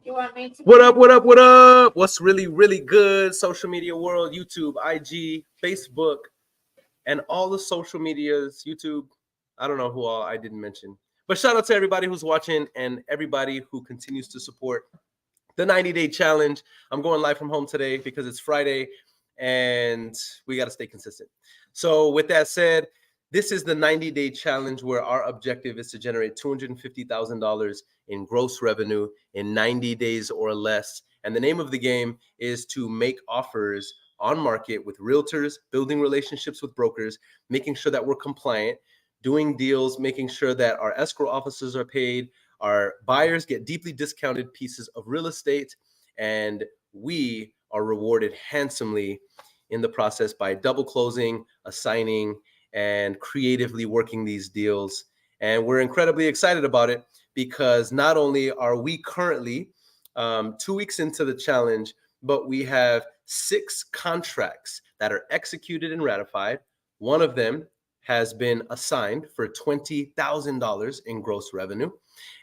You want me to? What up, what up, what up? What's really, really good? Social media world, YouTube, IG, Facebook, and all the social medias, YouTube. I don't know who all I didn't mention. But shout out to everybody who's watching and everybody who continues to support the 90-day challenge. I'm going live from home today because it's Friday and we got to stay consistent. So with that said, this is the 90-day challenge where our objective is to generate $250,000 in gross revenue in 90 days or less. And the name of the game is to make offers on market with realtors, building relationships with brokers, making sure that we're compliant, doing deals, making sure that our escrow officers are paid, our buyers get deeply discounted pieces of real estate, and we are rewarded handsomely in the process by double closing, assigning, and creatively working these deals. And we're incredibly excited about it because not only are we currently 2 weeks into the challenge, but we have 6 contracts that are executed and ratified. One of them has been assigned for $20,000 in gross revenue.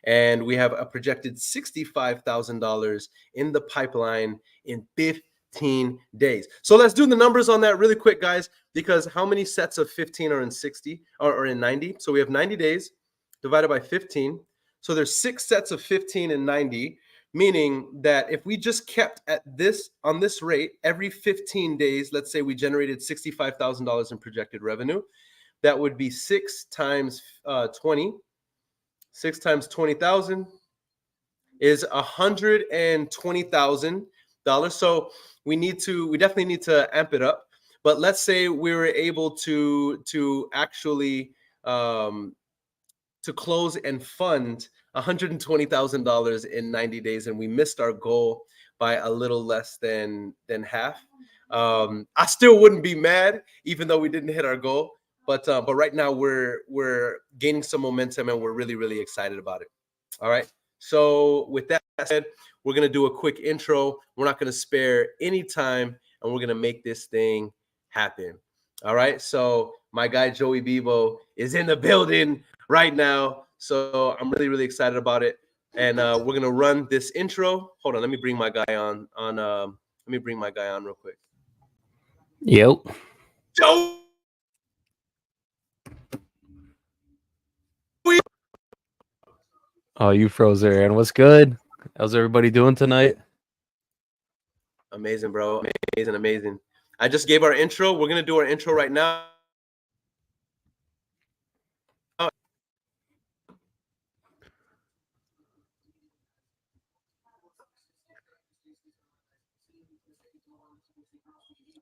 And we have a projected $65,000 in the pipeline in 15 days. So let's do the numbers on that really quick, guys, because how many sets of 15 are in 60 or in 90? So we have 90 days divided by 15. So there's 6 sets of 15 and 90, meaning that if we just kept at this on this rate every 15 days, let's say we generated $65,000 in projected revenue, that would be 6 times 20. 6 times 20,000 is $120,000. So we definitely need to amp it up. But let's say we were able to actually to close and fund $120,000 in 90 days, and we missed our goal by a little less than half. I still wouldn't be mad, even though we didn't hit our goal. But right now we're gaining some momentum and we're really, really excited about it. All right. So with that said, we're going to do a quick intro. We're not going to spare any time and we're going to make this thing happen. All right. So my guy, Joey Bebo, is in the building right now. So I'm really, really excited about it. And we're going to run this intro. Hold on. Let me bring my guy on let me bring my guy on real quick. Yep. Joey. Oh, you froze there, Aaron. What's good? How's everybody doing tonight? Amazing, bro. Amazing. I just gave our intro. We're going to do our intro right now.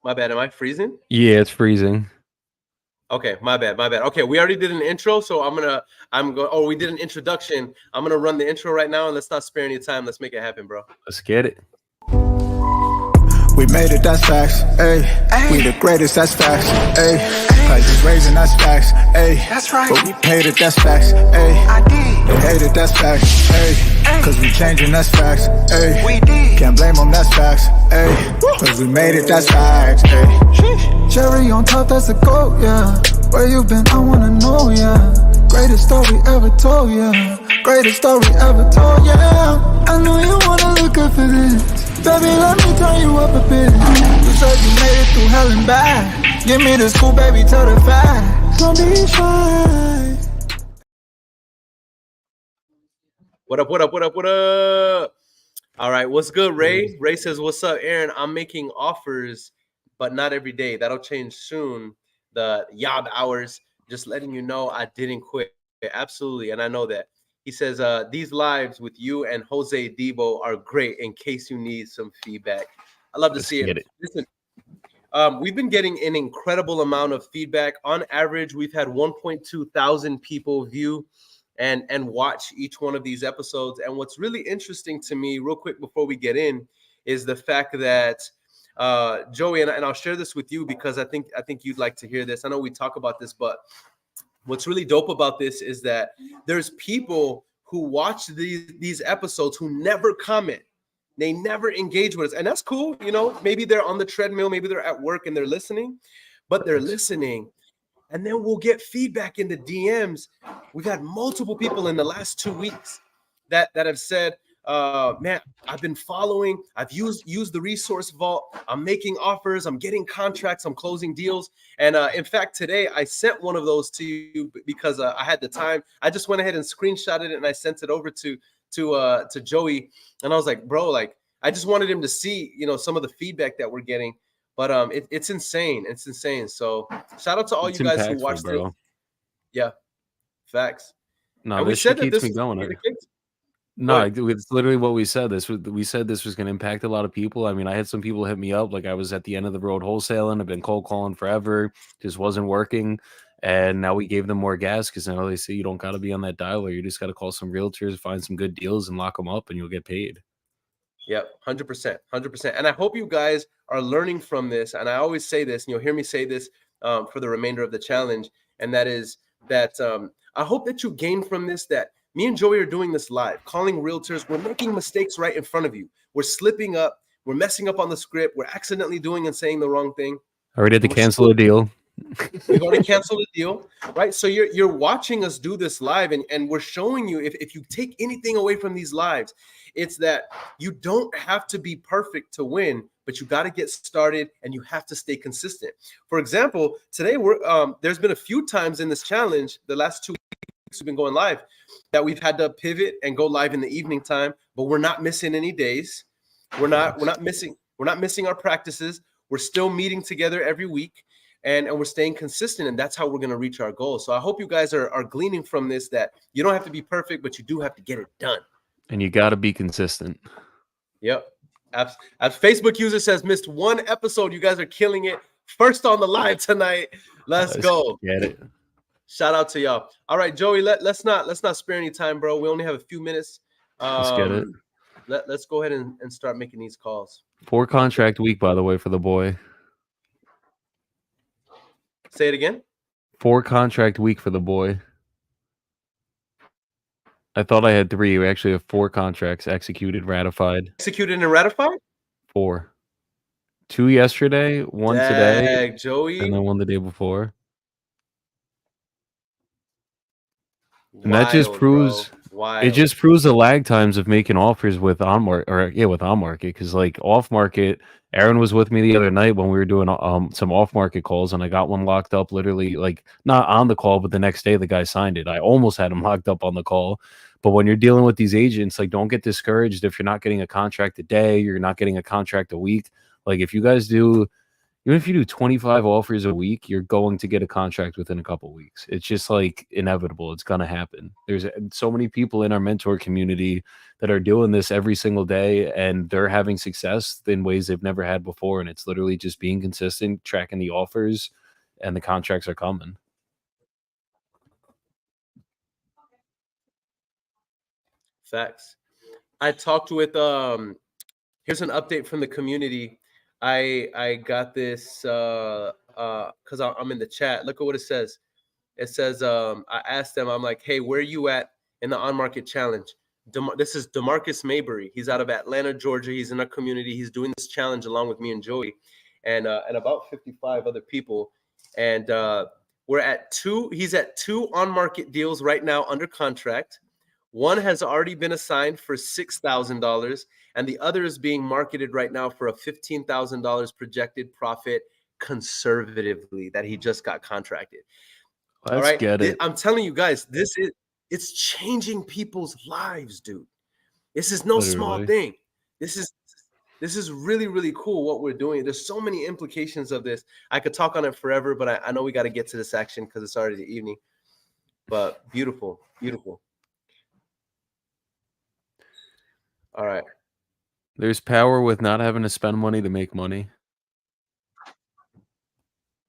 My bad. Am I freezing? Yeah, it's freezing. Okay, my bad. Okay, we already did an intro, so we did an introduction. I'm gonna run the intro right now, and let's not spare any time. Let's make it happen, bro. Let's get it. We made it, that's facts, ayy. We the greatest, that's facts, ayy. Prices raising, that's facts, ayy. That's right. But we paid it, that's facts, ayy. I did. They hate it, that's facts, ayy. Cause we changing, that's facts, ayy. We did. Can't blame them, that's facts, ayy. Cause we made it, that's facts, ayy. Cherry on top, that's a goat, yeah. Where you been, I wanna know, yeah. Greatest story ever told, yeah. Greatest story ever told, yeah. I know you wanna look good for this. Baby, let me turn you up a bit. You said you made it through hell and back. Give me the school, baby, tell the facts. Don't be shy. What up? All right, what's good, Ray? Ray says, what's up, Aaron? I'm making offers, but not every day. That'll change soon. The yob hours, just letting you know I didn't quit. Absolutely, and I know that. He says, these lives with you and Jose Debo are great in case you need some feedback. I love to see it. Listen, we've been getting an incredible amount of feedback. On average, we've had 1.2 thousand people view and watch each one of these episodes. And what's really interesting to me, real quick before we get in, is the fact that Joey, and I'll share this with you because I think you'd like to hear this. I know we talk about this, but what's really dope about this is that there's people who watch these episodes who never comment. They never engage with us. And that's cool. You know, maybe they're on the treadmill, maybe they're at work and they're listening, but they're listening. And then we'll get feedback in the DMs. We've had multiple people in the last 2 weeks that have said, man, I've been following. I've used the resource vault. I'm making offers. I'm getting contracts. I'm closing deals. And in fact, today I sent one of those to you because I had the time. I just went ahead and screenshotted it and I sent it over to Joey. And I was like, bro, like I just wanted him to see, some of the feedback that we're getting. But it's insane. It's insane. So shout out to all It's you guys who impactful, watched it. bro. Yeah, facts. No, And we this shit said that keeps this me was going going. to be the case. No, it's literally what we said. We said this was going to impact a lot of people. I mean, I had some people hit me up like I was at the end of the road wholesaling. I've been cold calling forever, just wasn't working. And now we gave them more gas because now they say you don't got to be on that dialer. You just got to call some realtors, find some good deals, and lock them up, and you'll get paid. Yep, 100%, 100%. And I hope you guys are learning from this. And I always say this, and you'll hear me say this for the remainder of the challenge. And that is that I hope that you gain from this that me and Joey are doing this live, calling realtors. We're making mistakes right in front of you. We're slipping up. We're messing up on the script. We're accidentally doing and saying the wrong thing. I already had to cancel a deal. We've already canceled the deal, right? So you're watching us do this live, and we're showing you if you take anything away from these lives, it's that you don't have to be perfect to win, but you got to get started and you have to stay consistent. For example, today there's been a few times in this challenge, the last 2 weeks we've been going live, that we've had to pivot and go live in the evening time, but we're not missing any days. We're not missing our practices. We're still meeting together every week. And we're staying consistent, and that's how we're going to reach our goals. So I hope you guys are gleaning from this that you don't have to be perfect, but you do have to get it done. And you got to be consistent. Yep. As Facebook user says, missed one episode. You guys are killing it. First on the live tonight. Let's go. Get it. Shout out to y'all. All right, Joey, let's not spare any time, bro. We only have a few minutes. Let's get it. Let's go ahead and start making these calls. 4 contract week, by the way, for the boy. Say it again. 4 contract week for the boy. I thought I had 3. We actually have 4 contracts executed, ratified. Executed and ratified? 4. 2 yesterday, 1 today, Joey. and then 1 the day before. And that just proves it just proves the lag times of making offers with on market because like off market. Aaron was with me the other night when we were doing some off market calls, and I got one locked up literally like not on the call, but the next day the guy signed it. I almost had him locked up on the call. But when you're dealing with these agents, like don't get discouraged if you're not getting a contract a day, you're not getting a contract a week. Like if you guys do. Even if you do 25 offers a week, you're going to get a contract within a couple weeks. It's just like inevitable. It's going to happen. There's so many people in our mentor community that are doing this every single day, and they're having success in ways they've never had before. And it's literally just being consistent, tracking the offers, and the contracts are coming. Facts. I talked with here's an update from the community. I got this because I'm in the chat. Look at what it says. It says I asked them, I'm like, hey, where are you at in the on market challenge? This is DeMarcus Maybury. He's out of Atlanta, Georgia. He's in our community. He's doing this challenge along with me and Joey and about 55 other people. And we're at 2. He's at 2 on market deals right now under contract. One has already been assigned for $6,000, and the other is being marketed right now for a $15,000 projected profit conservatively that he just got contracted. All right, get it. I'm telling you guys, it's changing people's lives, dude. This is no small thing. This is really, really cool what we're doing. There's so many implications of this. I could talk on it forever, but I know we got to get to this action because it's already the evening. But beautiful, beautiful. All right. There's power with not having to spend money to make money.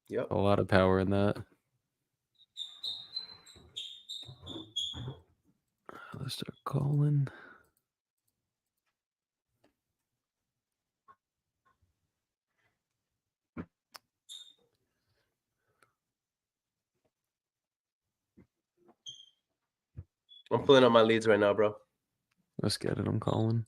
Yep. A lot of power in that. Let's start calling. I'm pulling up my leads right now, bro. Let's get it. I'm calling.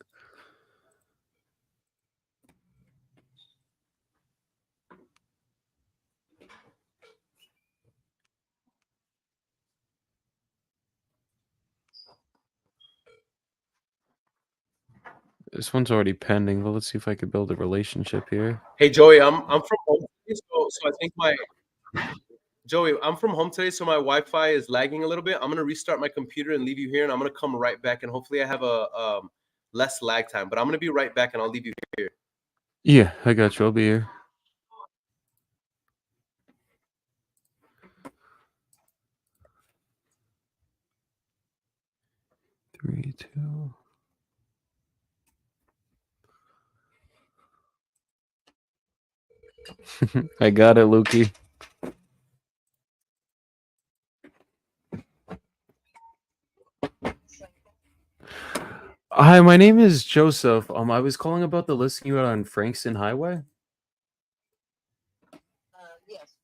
This one's already pending, but let's see if I could build a relationship here. Hey Joey, I'm from home today, so I think I'm from home today, so my Wi-Fi is lagging a little bit. I'm gonna restart my computer and leave you here, and I'm gonna come right back, and hopefully I have a less lag time. But I'm gonna be right back, and I'll leave you here. Yeah, I got you. I'll be here. Three, two. I got it, Lukey. Hi, my name is Joseph. I was calling about the listing you had on Frankston Highway. Yes.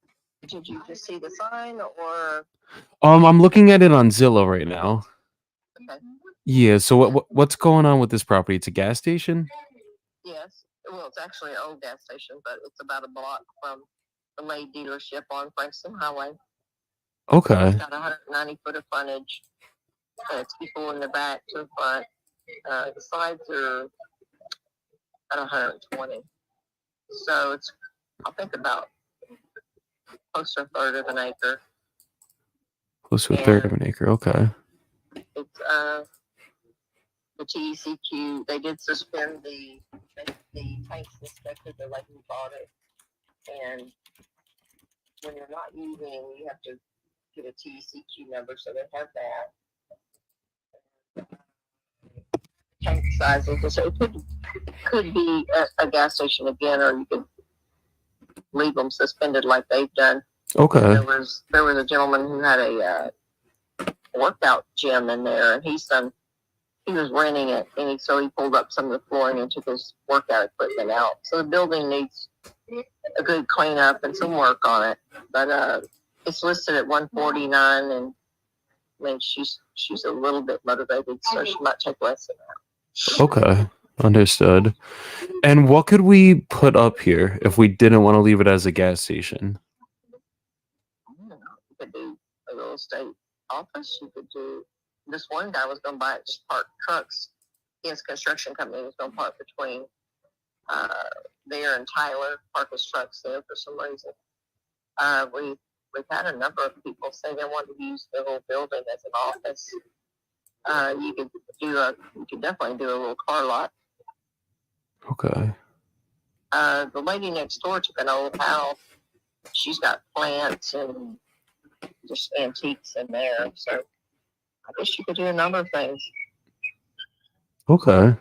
Did you just see the sign or? I'm looking at it on Zillow right now. Okay. Yeah. So what's going on with this property? It's a gas station. Yes. Well, it's actually an old gas station, but it's about a block from the Lay dealership on Frankston Highway. Okay. It's got 190 foot of frontage. It's people in the back to the front. The sides are at 120. So it's, I think, about close to a third of an acre. Close to a third of an acre. Okay. It's the TECQ. They did suspend the tanks inspected the lake we bought it, and when you're not using, you have to get a TECQ number, so they have that. Tank sizes, so it could be a gas station again, or you could leave them suspended like they've done. Okay. There was a gentleman who had a workout gym in there, and he was renting it, and so he pulled up some of the flooring and took his workout equipment out. So the building needs a good cleanup and some work on it, but it's listed at 149, and I mean she's a little bit motivated, so she might take less than that. Okay. Understood. And what could we put up here if we didn't want to leave it as a gas station? You could do a real estate office. You could do. This one guy was going to buy it, just park trucks. His construction company was going to park between there and Tyler, park his trucks there for some reason. We've had a number of people say they wanted to use the whole building as an office. You could definitely do a little car lot. Okay. The lady next door took an old house. She's got plants and just antiques in there, so I guess you could do a number of things. Okay.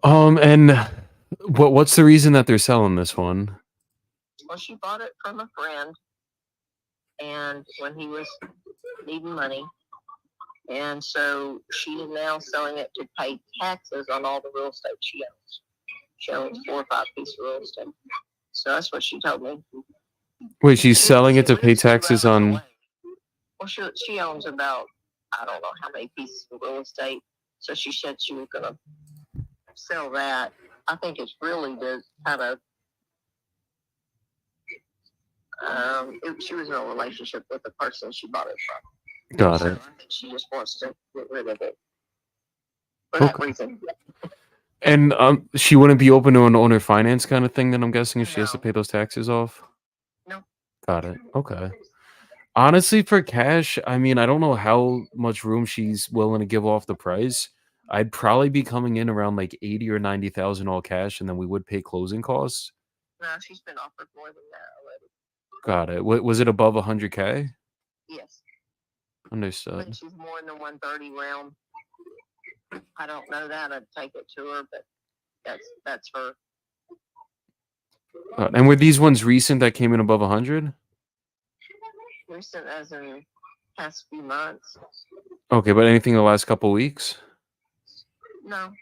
And what's the reason that they're selling this one? Well, she bought it from a friend, and when he was needing money, and so she is now selling it to pay taxes on all the real estate she owns. She owns 4 or 5 pieces of real estate, so that's what she told me. Wait, she's selling it to pay taxes on. Well, she owns about, I don't know how many pieces of real estate. So she said she was going to sell that. I think it's really to kind of, she was in a relationship with the person she bought it from. Got so it. I think she just wants to get rid of it for that reason. And she wouldn't be open to an owner finance kind of thing then, I'm guessing, if she has to pay those taxes off? No. Got it. Okay. Honestly, for cash, I mean, I don't know how much room she's willing to give off the price. I'd probably be coming in around like 80 or 90,000 all cash, and then we would pay closing costs. No, she's been offered more than that already. Got it. Was it above 100K? Yes. Understood. But she's more in the 130 realm. I don't know that. I'd take it to her, but that's her. And were these ones recent that came in above 100? Recent as in past few months. Okay, but anything in the last couple weeks? No.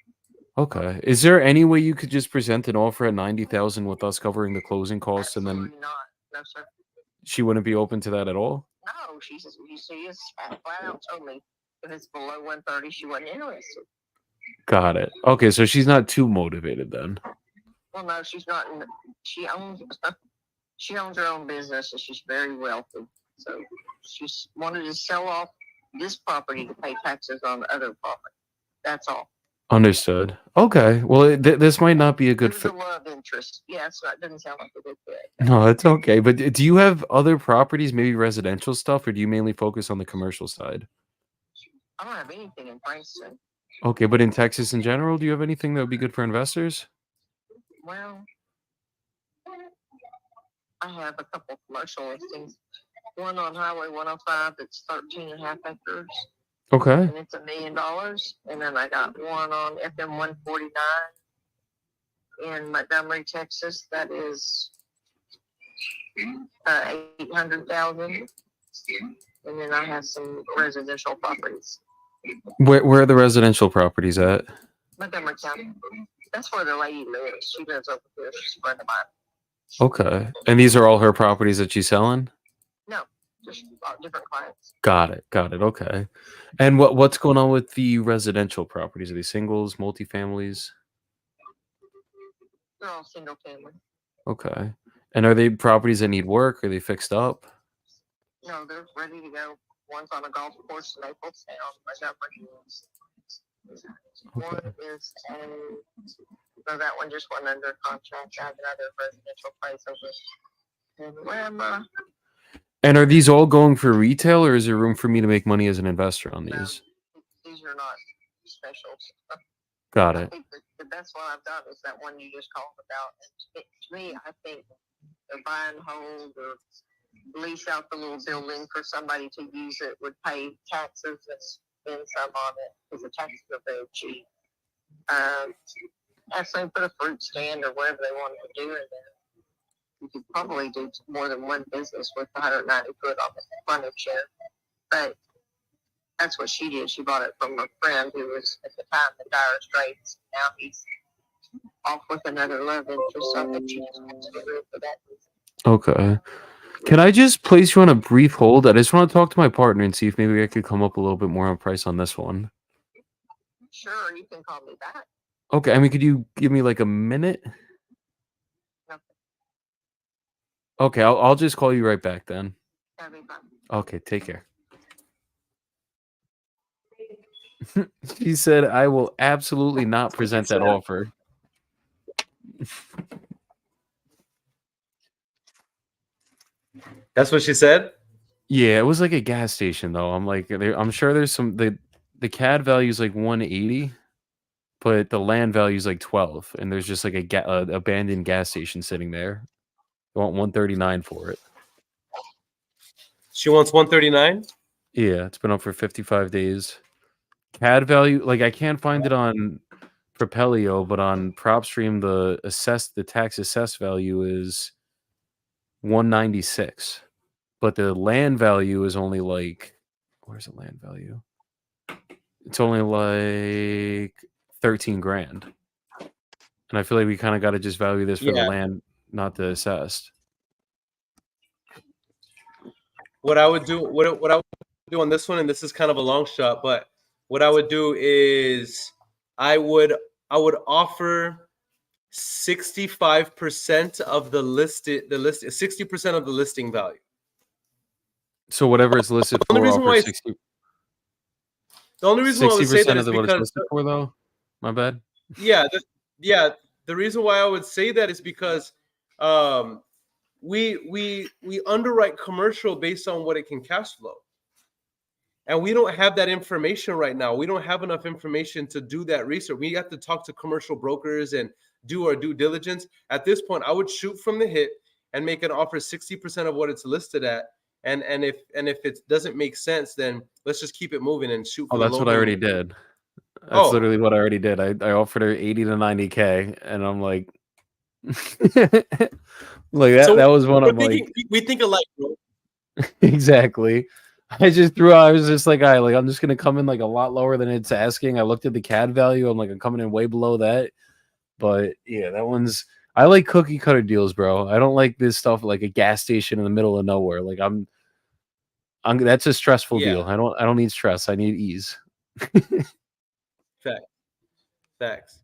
Okay. Is there any way you could just present an offer at 90,000 with us covering the closing costs, and then not? No, sir. She wouldn't be open to that at all? No, she is flat out told me if it's below 130, she wasn't interested. Got it. Okay, so she's not too motivated then. Well, no, she's not. She owns her own business, and she's very wealthy. So she's wanted to sell off this property to pay taxes on the other property. That's all. Understood. Okay. Well, this might not be a good It was fit. a love interest. Yeah, it's not. Doesn't sound like a good fit. No, it's okay. But do you have other properties, maybe residential stuff, or do you mainly focus on the commercial side? I don't have anything in Princeton. Okay, but in Texas in general, do you have anything that would be good for investors? Well, I have a couple commercial listings. One on Highway 105 that's 13.5 acres, Okay. and it's $1 million. And then I got one on FM 149 in Montgomery, Texas, that is 800,000. And then I have some residential properties. Where are the residential properties at? Montgomery County. That's where the lady lives. She lives over here. She's a friend of mine. Okay. And these are all her properties that she's selling? No, just different clients. Got it. Got it. Okay. And what's going on with the residential properties? Are they singles, multifamilies? They're all single family. Okay. And are they properties that need work? Are they fixed up? No, they're ready to go. One's on a golf course in Naplestown. One is so that one just went under contract. I have another residential place over in Lima. And are these all going for retail, or is there room for me to make money as an investor on these? These are not specials. Got I it. think the best one I've done is that one you just called about. And to me, I think they're buy and hold or lease out the little building for somebody to use it, would pay taxes and spend some on it because the taxes are very cheap. Actually, put a fruit stand or whatever they wanted to do in there. You could probably do more than one business with 190 foot on the frontage there. But that's what she did. She bought it from a friend who was at the time in dire straits. Now he's off with another love interest. So I think she just wants to get rid of that. Okay. Can I just place you on a brief hold? I just want to talk to my partner and see if maybe I could come up a little bit more on price on this one. Sure, you can call me back. Okay. I mean, could you give me like a minute? Okay. Okay. I'll just call you right back then. That'd be fine. Okay. Take care. She said, I will absolutely not present that offer. That's what she said? Yeah, it was like a gas station though. I'm like, I'm sure there's some the CAD value is like 180, but the land value is like 12, and there's just like a abandoned gas station sitting there. I want 139 for it. She wants 139? Yeah, it's been up for 55 days. CAD value, like I can't find it on Propelio, but on PropStream, the tax assessed value is 196. But the land value is only like, where's the land value? It's only like 13 grand. And I feel like we kind of got to just value this for the land, not the assessed. What I would do, what I would do on this one, and this is kind of a long shot, but what I would do is I would offer 65% of the 60% of the listing value. So whatever it's listed for, offer 60. The only reason why I would say that is what it's because listed for, though. My bad. Yeah, the reason why I would say that is because we underwrite commercial based on what it can cash flow. And we don't have that information right now. We don't have enough information to do that research. We have to talk to commercial brokers and do our due diligence. At this point, I would shoot from the hip and make an offer 60% of what it's listed at. And if it doesn't make sense, then let's just keep it moving and shoot for the that's what I already did. That's literally what I already did. I offered her 80 to 90K, and I'm like, like that. So that was one of like we think alike, bro. Exactly. I just threw out. I was just like, I'm just gonna come in like a lot lower than it's asking. I looked at the CAD value. I'm like, I'm coming in way below that. But yeah, that one's. I like cookie cutter deals, bro. I don't like this stuff like a gas station in the middle of nowhere. Like I'm that's a stressful deal. I don't need stress. I need ease. Facts.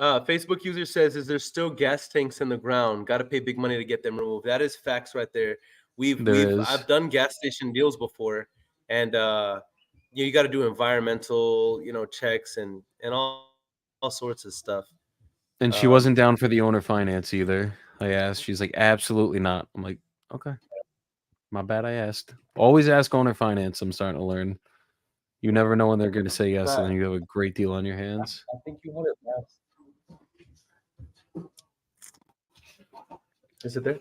Facebook user says, "Is there still gas tanks in the ground? Got to pay big money to get them removed." That is facts right there. I've done gas station deals before, and you got to do environmental, checks and all sorts of stuff. And she wasn't down for the owner finance either. I asked. She's like, absolutely not. I'm like, okay. My bad, I asked. Always ask owner finance. I'm starting to learn. You never know when they're going to say yes, and then you have a great deal on your hands. I think you want it last. Is it there?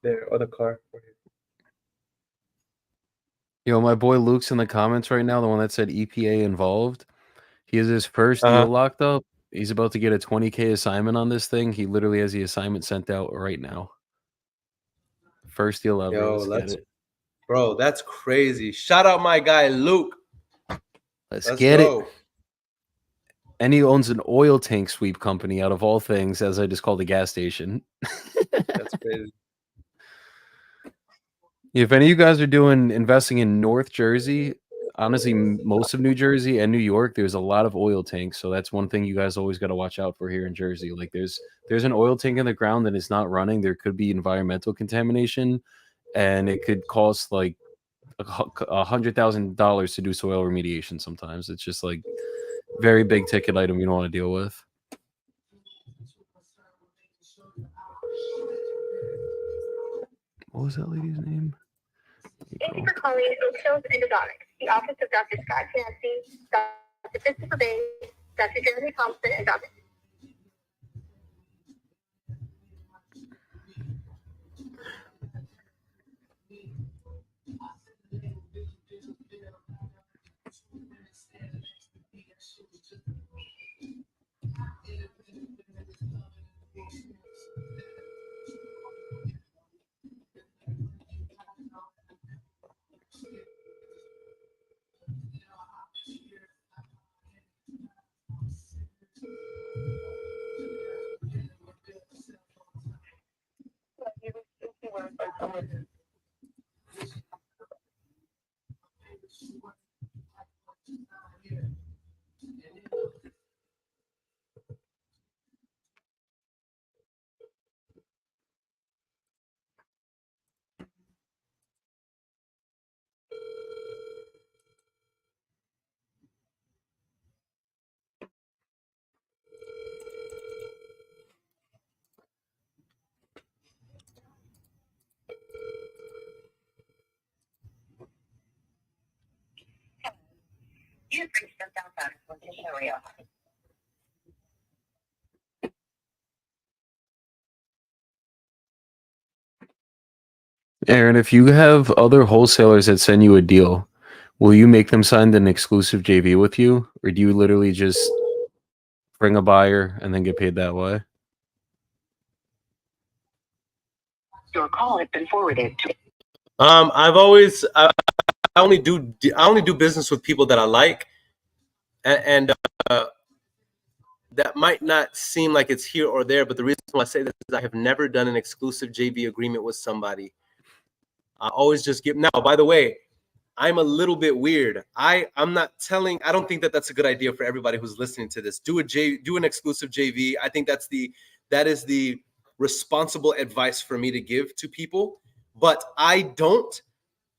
There, or the car. Yo, my boy Luke's in the comments right now, the one that said EPA involved. He has his first deal locked up. He's about to get a 20K assignment on this thing. He literally has the assignment sent out right now. First deal ever. Yo, let's get it. Bro, that's crazy. Shout out my guy, Luke. Let's get it. And he owns an oil tank sweep company out of all things, as I just called a gas station. That's crazy. If any of you guys are investing in North Jersey, honestly, most of New Jersey and New York, there's a lot of oil tanks. So that's one thing you guys always got to watch out for here in Jersey. Like there's an oil tank in the ground and it's not running. There could be environmental contamination, and it could cost like $100,000 to do soil remediation. Sometimes it's just like very big ticket item you don't want to deal with. What was that lady's name? Thank you for calling Oak Hills Endodontics, the office of Dr. Scott Chancy, Dr. Christopher Bay, Dr. Jeremy Thompson, and Dr. You've reached the southbound Plantation area. Aaron, if you have other wholesalers that send you a deal, will you make them sign an exclusive JV with you, or do you literally just bring a buyer and then get paid that way? Your call has been forwarded to. I only do business with people that I like, and that might not seem like it's here or there, but the reason why I say this is I have never done an exclusive JV agreement with somebody. I always just give. Now, by the way, I'm a little bit weird. I don't think that that's a good idea for everybody who's listening to this. Do an exclusive JV. I think that is the responsible advice for me to give to people, but I don't,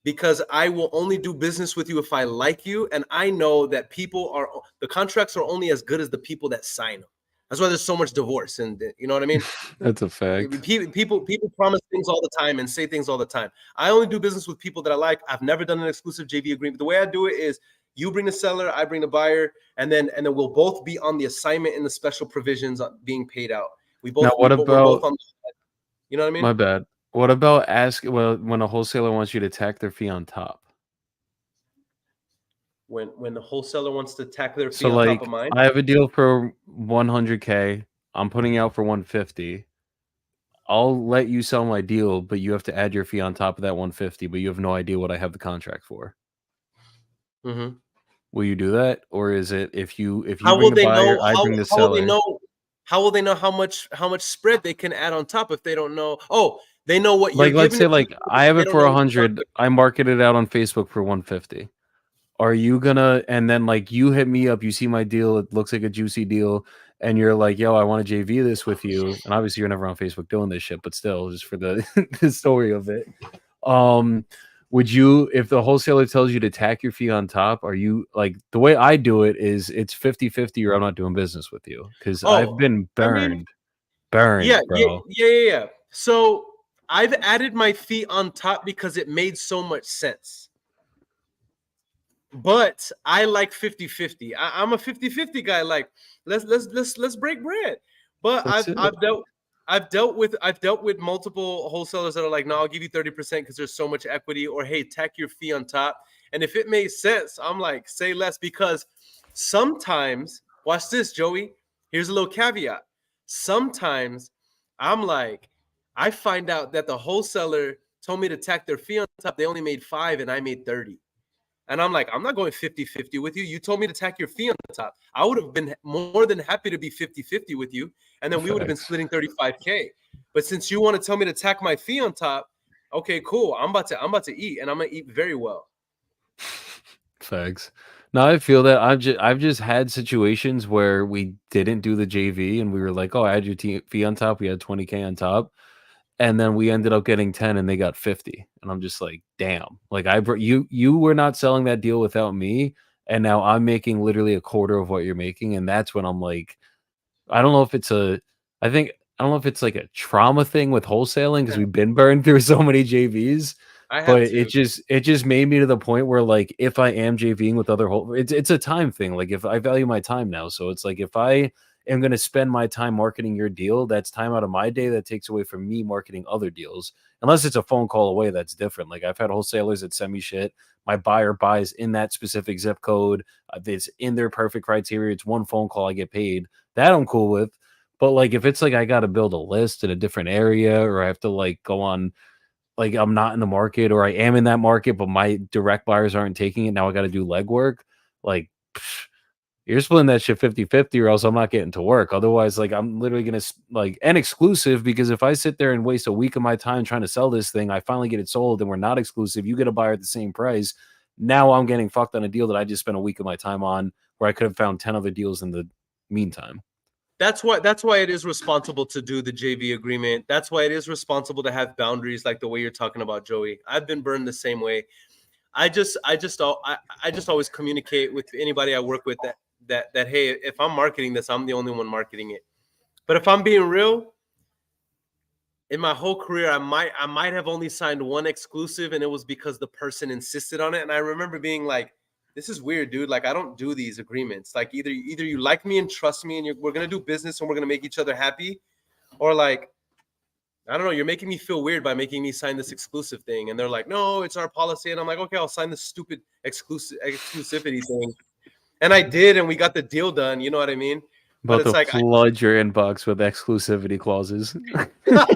because I will only do business with you if I like you, and I know that the contracts are only as good as the people that sign them. That's why there's so much divorce, and you know what I mean? That's a fact. People promise things all the time and say things all the time. I only do business with people that I like. I've never done an exclusive JV agreement. The way I do it is you bring the seller, I bring the buyer, and then we'll both be on the assignment and the special provisions being paid out. We're both on, you know what I mean? My bad. What about when a wholesaler wants you to tack their fee on top? When the wholesaler wants to tack their fee on top of mine? I have a deal for 100K. I'm putting out for 150. I'll let you sell my deal, but you have to add your fee on top of that 150, but you have no idea what I have the contract for. Mm-hmm. Will you do that? Or is it if you how bring will the they buyer, know, I bring the seller? How will they know how much spread they can add on top if they don't know? Oh, they know what you're like, let's say like I have it for 100. I market it out on Facebook for 150. Are you gonna, and then like you hit me up, you see my deal, it looks like a juicy deal, and you're like, yo, I want to JV this with you. And obviously you're never on Facebook doing this shit, but still, just for the the story of it. Would you, if the wholesaler tells you to tack your fee on top, are you like, the way I do it is it's 50-50 or I'm not doing business with you, because I've been I mean, burned, bro. yeah. So I've added my fee on top because it made so much sense. But I like 50-50. I'm a 50-50 guy. Like, let's break bread. But I've dealt with multiple wholesalers that are like, no, I'll give you 30% because there's so much equity, or hey, tack your fee on top. And if it makes sense, I'm like, say less, because sometimes, watch this, Joey. Here's a little caveat. Sometimes I'm like, I find out that the wholesaler told me to tack their fee on top. They only made 5 and I made 30. And I'm like, I'm not going 50-50 with you. You told me to tack your fee on the top. I would have been more than happy to be 50-50 with you. And then we would have been splitting 35K. But since you want to tell me to tack my fee on top, okay, cool. I'm about to eat, and I'm gonna eat very well. Facts. No, I feel that I've just had situations where we didn't do the JV and we were like, oh, add your fee on top. We had 20K on top. And then we ended up getting 10 and they got 50. And I'm just like, damn. Like, you were not selling that deal without me. And now I'm making literally a quarter of what you're making. And that's when I'm like, I don't know if it's like a trauma thing with wholesaling, because we've been burned through so many JVs. But it just made me to the point where, like, if I am JVing with other it's a time thing. Like, if I value my time now, so it's like, if I am going to spend my time marketing your deal, that's time out of my day that takes away from me marketing other deals. Unless it's a phone call away, that's different. Like, I've had wholesalers that send me shit. My buyer buys in that specific zip code. It's in their perfect criteria. It's one phone call, I get paid. That I'm cool with. But like, if it's like I got to build a list in a different area, or I have to like go on, like, I'm not in the market, or I am in that market, but my direct buyers aren't taking it. Now I got to do legwork. Like, you're splitting that shit 50-50, or else I'm not getting to work. Otherwise, like, I'm literally going to like, and exclusive, because if I sit there and waste a week of my time trying to sell this thing, I finally get it sold and we're not exclusive. You get a buyer at the same price. Now I'm getting fucked on a deal that I just spent a week of my time on, where I could have found 10 other deals in the meantime. That's why it is responsible to do the JV agreement. That's why it is responsible to have boundaries, like the way you're talking about, Joey. I've been burned the same way. I just always communicate with anybody I work with that hey, if I'm marketing this, I'm the only one marketing it. But if I'm being real, in my whole career, I might have only signed one exclusive, and it was because the person insisted on it. And I remember being like, this is weird, dude. Like, I don't do these agreements. Like, either you like me and trust me, and we're gonna do business and we're gonna make each other happy, or like, I don't know, you're making me feel weird by making me sign this exclusive thing. And they're like, no, it's our policy. And I'm like, okay, I'll sign this stupid exclusivity thing. And I did, and we got the deal done. You know what I mean? About But it's to like, flood your inbox with exclusivity clauses. You're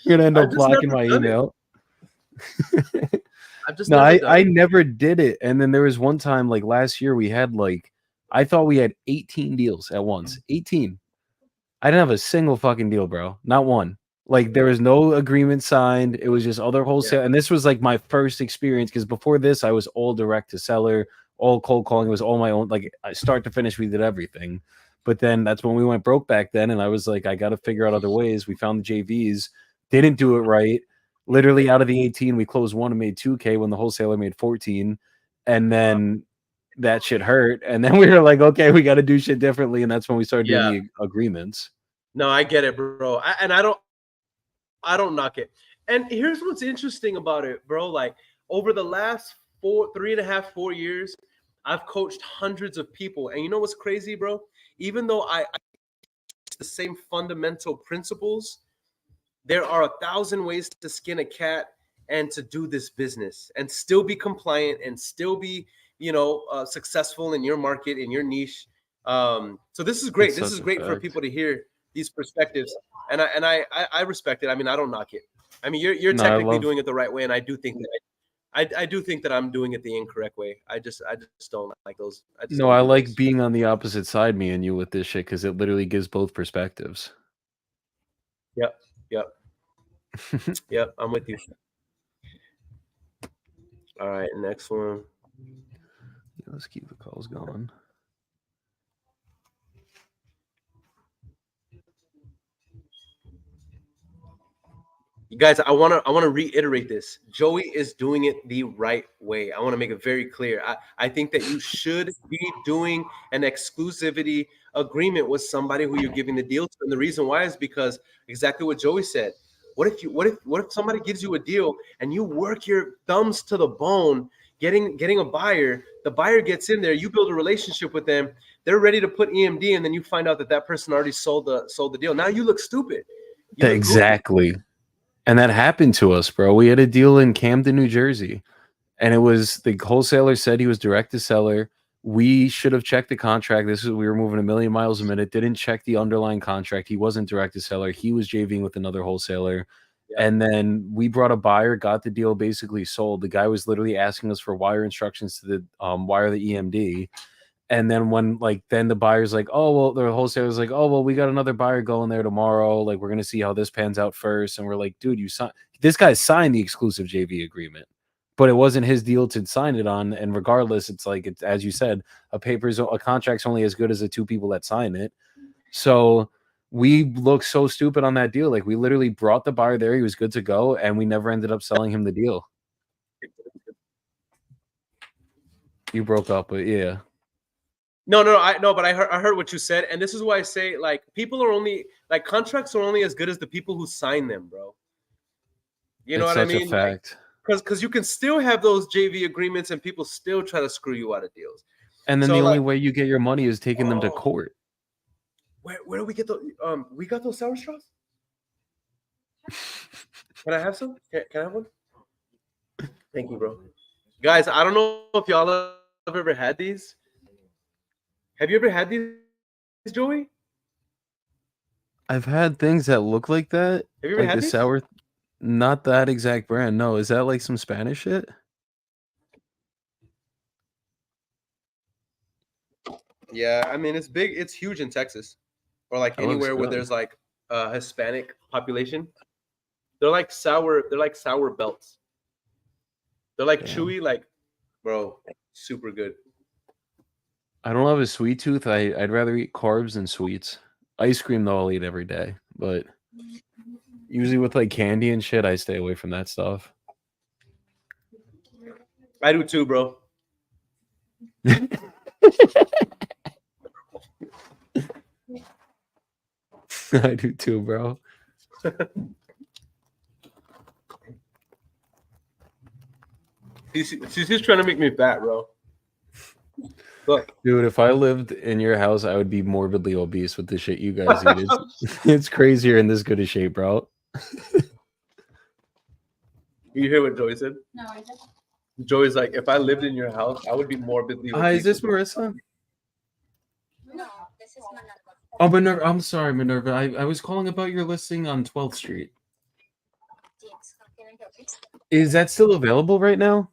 gonna end up blocking my email. No, I never did it. And then there was one time, like last year, we had like, I thought we had 18 deals at once. 18. I didn't have a single fucking deal, bro. Not one. Like, there was no agreement signed. It was just other wholesale. And this was like my first experience, because before this, I was all direct to seller, all cold calling. It was all my own. Like, start to finish, we did everything. But then that's when we went broke back then. And I was like, I got to figure out other ways. We found the JVs, didn't do it right. Literally, out of the 18, we closed one and made 2K when the wholesaler made 14. And then that shit hurt. And then we were like, okay, we got to do shit differently. And that's when we started doing the agreements. No, I get it, bro. I don't knock it. And here's what's interesting about it, bro. Like, over the last 3.5, 4 years, I've coached hundreds of people. And you know what's crazy, bro? Even though I the same fundamental principles, there are 1,000 ways to skin a cat and to do this business and still be compliant and still be, successful in your market, in your niche. So this is great. This is great for people to hear these perspectives. And I respect it. I mean, I don't knock it. I mean, you're technically doing it the right way. And I do think that I do think that I'm doing it the incorrect way. I just don't like those. I like being on the opposite side, me and you, with this shit, because it literally gives both perspectives. Yep. Yep, I'm with you. All right, next one. Let's keep the calls going. You guys, I wanna reiterate this. Joey is doing it the right way. I want to make it very clear. I think that you should be doing an exclusivity agreement with somebody who you're giving the deal to. And the reason why is because exactly what Joey said. What if somebody gives you a deal and you work your thumbs to the bone getting a buyer, the buyer gets in there, you build a relationship with them, they're ready to put EMD, and then you find out that that person already sold the deal. Now you look stupid. You look goofy. Exactly. And that happened to us, bro. We had a deal in Camden, New Jersey, and it was the wholesaler said he was direct to seller. We should have checked the contract. We were moving a million miles a minute. Didn't check the underlying contract. He wasn't direct to seller. He was JVing with another wholesaler. Yeah. And then we brought a buyer, got the deal basically sold. The guy was literally asking us for wire instructions to the wire the EMD. And then then the buyer's like, oh, well, the wholesaler's like, oh, well, we got another buyer going there tomorrow. Like, we're going to see how this pans out first. And we're like, dude, this guy signed the exclusive JV agreement, but it wasn't his deal to sign it on. And regardless, it's as you said, a contract's only as good as the two people that sign it. So we looked so stupid on that deal. Like, we literally brought the buyer there. He was good to go. And we never ended up selling him the deal. You broke up, but yeah. No, but I heard what you said, and this is why I say people are only contracts are only as good as the people who sign them, bro. You know what I mean? It's such a fact. Because you can still have those JV agreements, and people still try to screw you out of deals. And then the only way you get your money is taking them to court. Where do we get those? We got those sour straws. Can I have some? Can I have one? Thank you, bro. Guys, I don't know if y'all have ever had these. Have you ever had these, Joey? I've had things that look like that. Have you ever had the these? Sour? Not that exact brand. No, is that like some Spanish shit? Yeah, I mean it's big. It's huge in Texas, or anywhere where there's a Hispanic population. They're like sour. They're like sour belts. They're chewy, bro, super good. I don't have a sweet tooth. I'd rather eat carbs than sweets. Ice cream though, I'll eat every day. But usually with candy and shit, I stay away from that stuff. I do too, bro. I do too, bro. She's trying to make me fat, bro. Look, dude, if I lived in your house, I would be morbidly obese with the shit you guys eat. It's crazier in this good a shape, bro. You hear what Joey said? No, I didn't. Joey's like, if I lived in your house, I would be morbidly obese. Hi, is this Marissa? No, this is Minerva. Oh, Minerva. I'm sorry, Minerva. I was calling about your listing on 12th Street. Yes, how can I help you? Is that still available right now?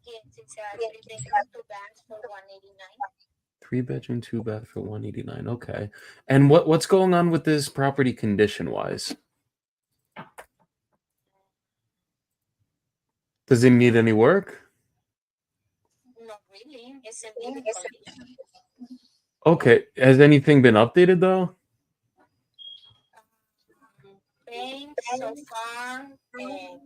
Yes, it's a 3-bedroom, 2 baths for $189. 3-bedroom, 2 bath for $189. Okay. And what's going on with this property condition wise? Does it need any work? Not really. It's in good condition. Okay. Has anything been updated though? Paint so far and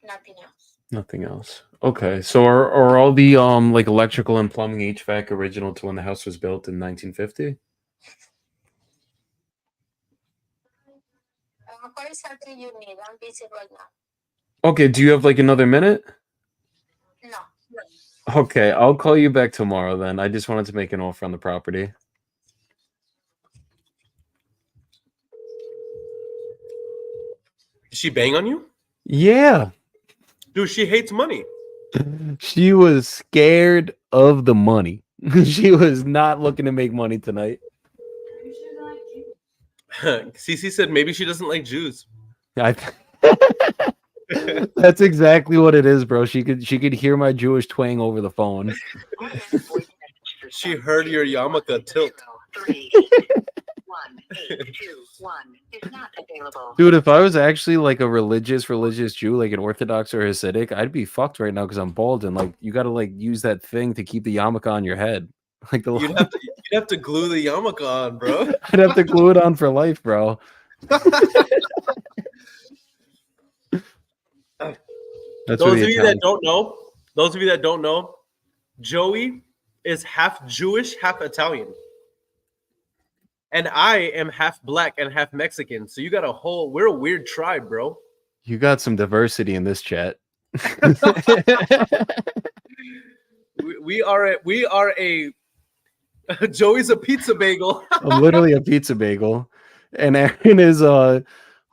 nothing else. Nothing else. Okay. So are all the electrical and plumbing HVAC original to when the house was built in 1950? What exactly you need? I'm busy right now. Okay. Do you have another minute? No. Okay. I'll call you back tomorrow then. I just wanted to make an offer on the property. Did she bang on you? Yeah. Dude, she hates money. She was scared of the money. She was not looking to make money tonight. Cece said maybe she doesn't like Jews. That's exactly what it is, bro. She could hear my Jewish twang over the phone. She heard your yarmulke tilt. 1-821 is not available. Dude, if I was actually a religious Jew, like an Orthodox or Hasidic, I'd be fucked right now because I'm bald and you gotta use that thing to keep the yarmulke on your head. You'd have to glue the yarmulke on, bro. I'd have to glue it on for life, bro. That's Those of you that don't know, Joey is half Jewish, half Italian. And I am half black and half Mexican. So you got we're a weird tribe, bro. You got some diversity in this chat. We are a Joey's a pizza bagel. I'm literally a pizza bagel. And Aaron is I'm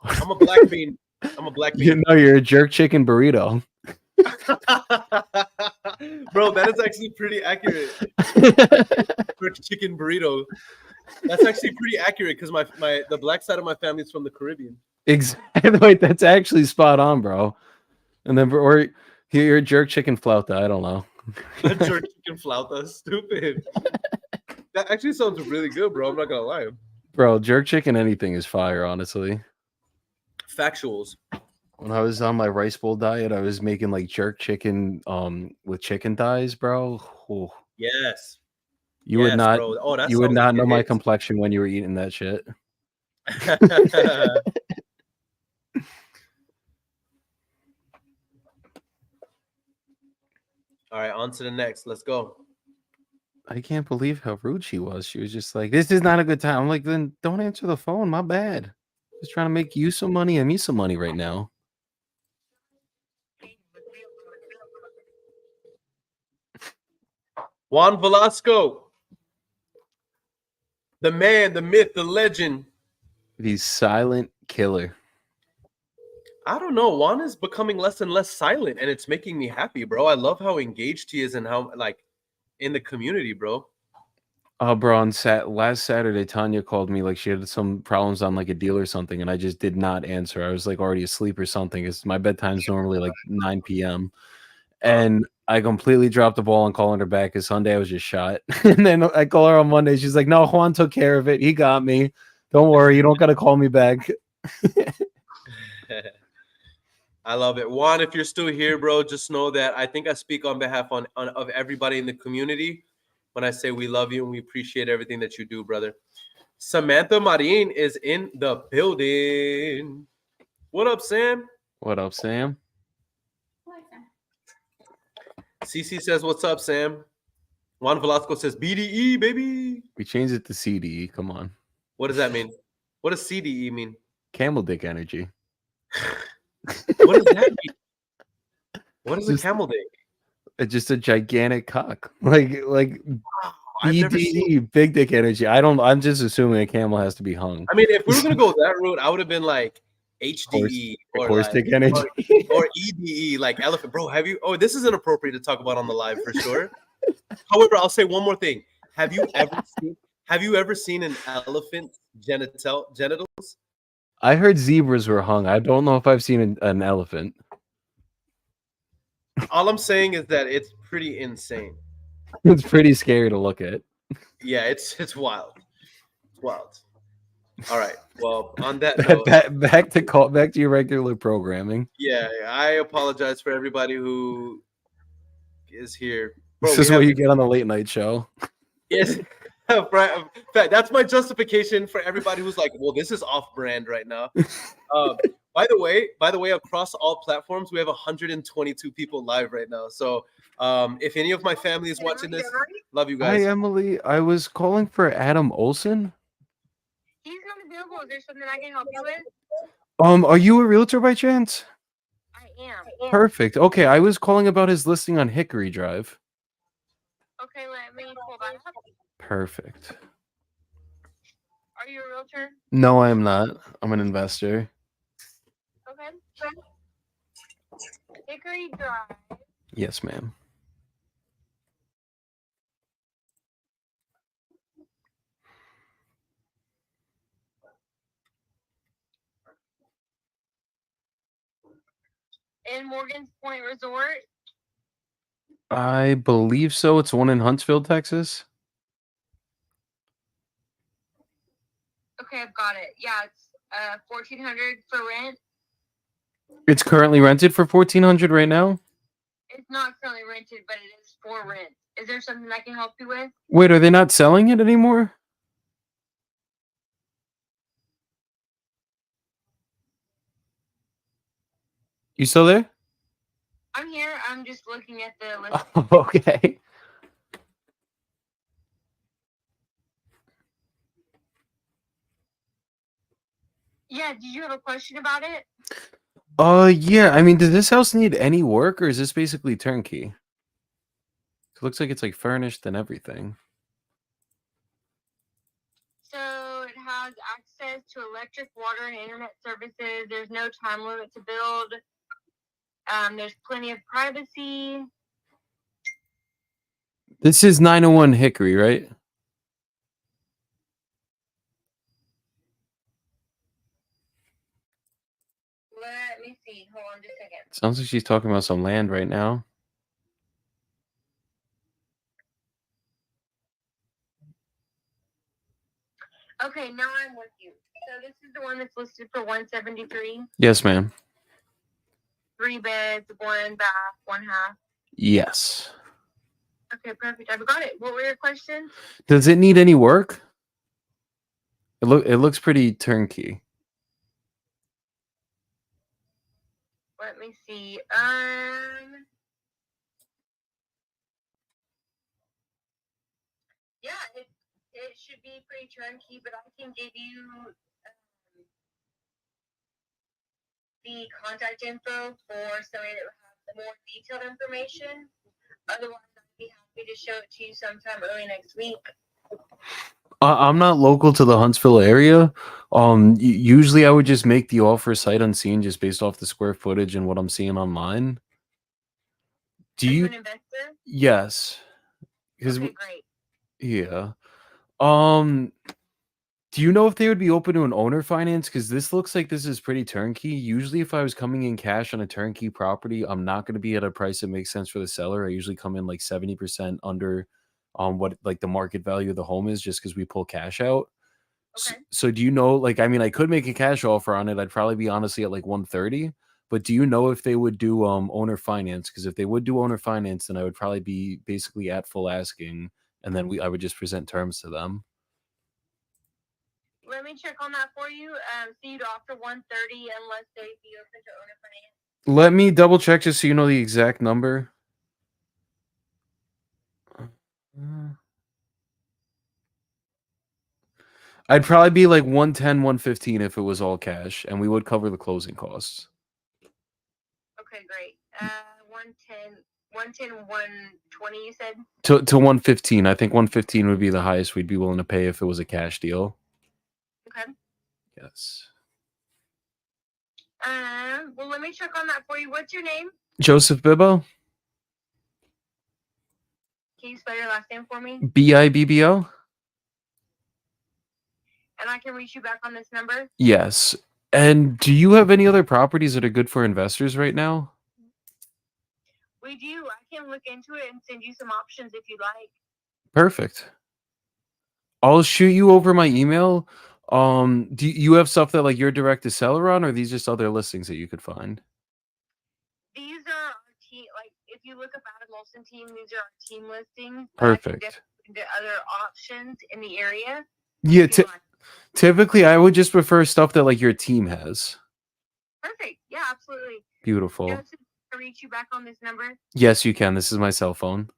a black bean. you're a jerk chicken burrito. Bro, that is actually pretty accurate. Jerk chicken burrito. That's actually pretty accurate because the black side of my family is from the Caribbean. Exactly. Wait, that's actually spot on, bro. And then or you're a jerk chicken flauta. I don't know. A jerk chicken flauta, stupid. That actually sounds really good, bro. I'm not gonna lie. Bro, jerk chicken anything is fire, honestly. Factuals. When I was on my rice bowl diet, I was making like jerk chicken with chicken thighs, bro. Ooh. Yes. You would not bro. Oh, that you would sounds not like know it my hits. complexion when you were eating that shit. All right, on to the next. Let's go. I can't believe how rude she was. She was just like, "This is not a good time." I'm like, "Then don't answer the phone. My bad. Just trying to make you some money and me some money right now." Juan Velasco. The man, the myth, the legend. The silent killer. I don't know. Juan is becoming less and less silent, and it's making me happy, bro. I love how engaged he is and how in the community, bro. Oh, bro, on last Saturday, Tanya called me like she had some problems on like a deal or something, and I just did not answer. I was like already asleep or something. Because my bedtime's normally like 9 p.m. And I completely dropped the ball on calling her back because Sunday I was just shot. And then I call her on Monday. She's like, "No, Juan took care of it. He got me. Don't worry. You don't got to call me back." I love it. Juan, if you're still here, bro, just know that I think I speak on behalf of everybody in the community when I say we love you and we appreciate everything that you do, brother. Samantha Marin is in the building. What up, Sam? What up, Sam? CC says, "What's up, Sam?" Juan Velasco says, "BDE, baby." We changed it to CDE. Come on. What does that mean? What does CDE mean? Camel dick energy. What does that mean? What is a camel dick? It's just a gigantic cock. Like I've never BDE, big dick energy. I'm just assuming a camel has to be hung. I mean, if we were gonna go that route, I would have been like HDE horse dick energy. or EDE, like elephant. Bro, this is inappropriate to talk about on the live for sure. However, I'll say one more thing. Have you ever seen an elephant genitals? I heard zebras were hung. I don't know if I've seen an elephant. All I'm saying is that it's pretty insane. It's pretty scary to look at. Yeah, it's wild. It's wild. All right. Well, on that note, back to your regular programming. Yeah, I apologize for everybody who is here. Bro, this is what you get on the late night show. Yes. That's my justification for everybody who's like, well, this is off-brand right now. By the way, across all platforms, we have 122 people live right now. So if any of my family is watching this, love you guys. Hi, Emily. I was calling for Adam Olson. He's not available. Is there something I can help you with? Are you a realtor by chance? I am. Perfect. Okay, I was calling about his listing on Hickory Drive. Okay, let me pull that up. Perfect. Are you a realtor? No, I am not. I'm an investor. Okay. Hickory Drive. Yes, ma'am. In Morgan's Point Resort. I believe so. It's one in Huntsville, Texas. Okay, I've got it. Yeah, it's $1,400 for rent. It's currently rented for $1,400 right now. It's not currently rented, but it is for rent. Is there something I can help you with? Wait, are they not selling it anymore? You still there? I'm here. I'm just looking at the list. Okay. Yeah, did you have a question about it? Yeah. I mean, does this house need any work, or is this basically turnkey? It looks like it's like furnished and everything. So it has access to electric, water, and internet services. There's no time limit to build. There's plenty of privacy. This is 901 Hickory, right? Let me see. Hold on just a second. Sounds like she's talking about some land right now. Okay, now I'm with you. So this is the one that's listed for 173. Yes, ma'am. 3 beds, 1 bath, 1 half. Yes. Okay, perfect. I've got it. What were your questions? Does it need any work? It looks pretty turnkey. Let me see. Yeah, it should be pretty turnkey, but I can give you the contact info for somebody that has more detailed information. Otherwise, I'd be happy to show it to you sometime early next week. I'm not local to the Huntsville area. Usually I would just make the offer sight unseen just based off the square footage and what I'm seeing online. Do Are you you? an investor? Yes. Because Okay, great. yeah. Do you know if they would be open to an owner finance? Because this looks like this is pretty turnkey. Usually, if I was coming in cash on a turnkey property, I'm not going to be at a price that makes sense for the seller. I usually come in like 70% under what like the market value of the home is, just because we pull cash out. Okay. So do you know, like, I mean, I could make a cash offer on it. I'd probably be honestly at like 130. But do you know if they would do owner finance? Because if they would do owner finance, then I would probably be basically at full asking, and then I would just present terms to them. Let me check on that for you. So you'd offer 130 unless they be open to owner finance. Let me double check just so you know the exact number. I'd probably be like 110, 115 if it was all cash, and we would cover the closing costs. Okay, great. 110, 120, you said? To 115. I think 115 would be the highest we'd be willing to pay if it was a cash deal. Okay. Yes. Well, let me check on that for you. What's your name? Joseph Bibbo? Can you spell your last name for me? Bibbo? And I can reach you back on this number? Yes. And do you have any other properties that are good for investors right now? We do. I can look into it and send you some options if you'd like. Perfect. I'll shoot you over my email. Do you have stuff that like you're direct to seller on, or are these just other listings that you could find? These are our team. Like, if you look up Adam Olson team, these are our team listings. Perfect. The other options in the area. Yeah. Typically, I would just prefer stuff that like your team has. Perfect. Yeah, absolutely. Beautiful. Joseph, can I reach you back on this number? Yes, you can. This is my cell phone.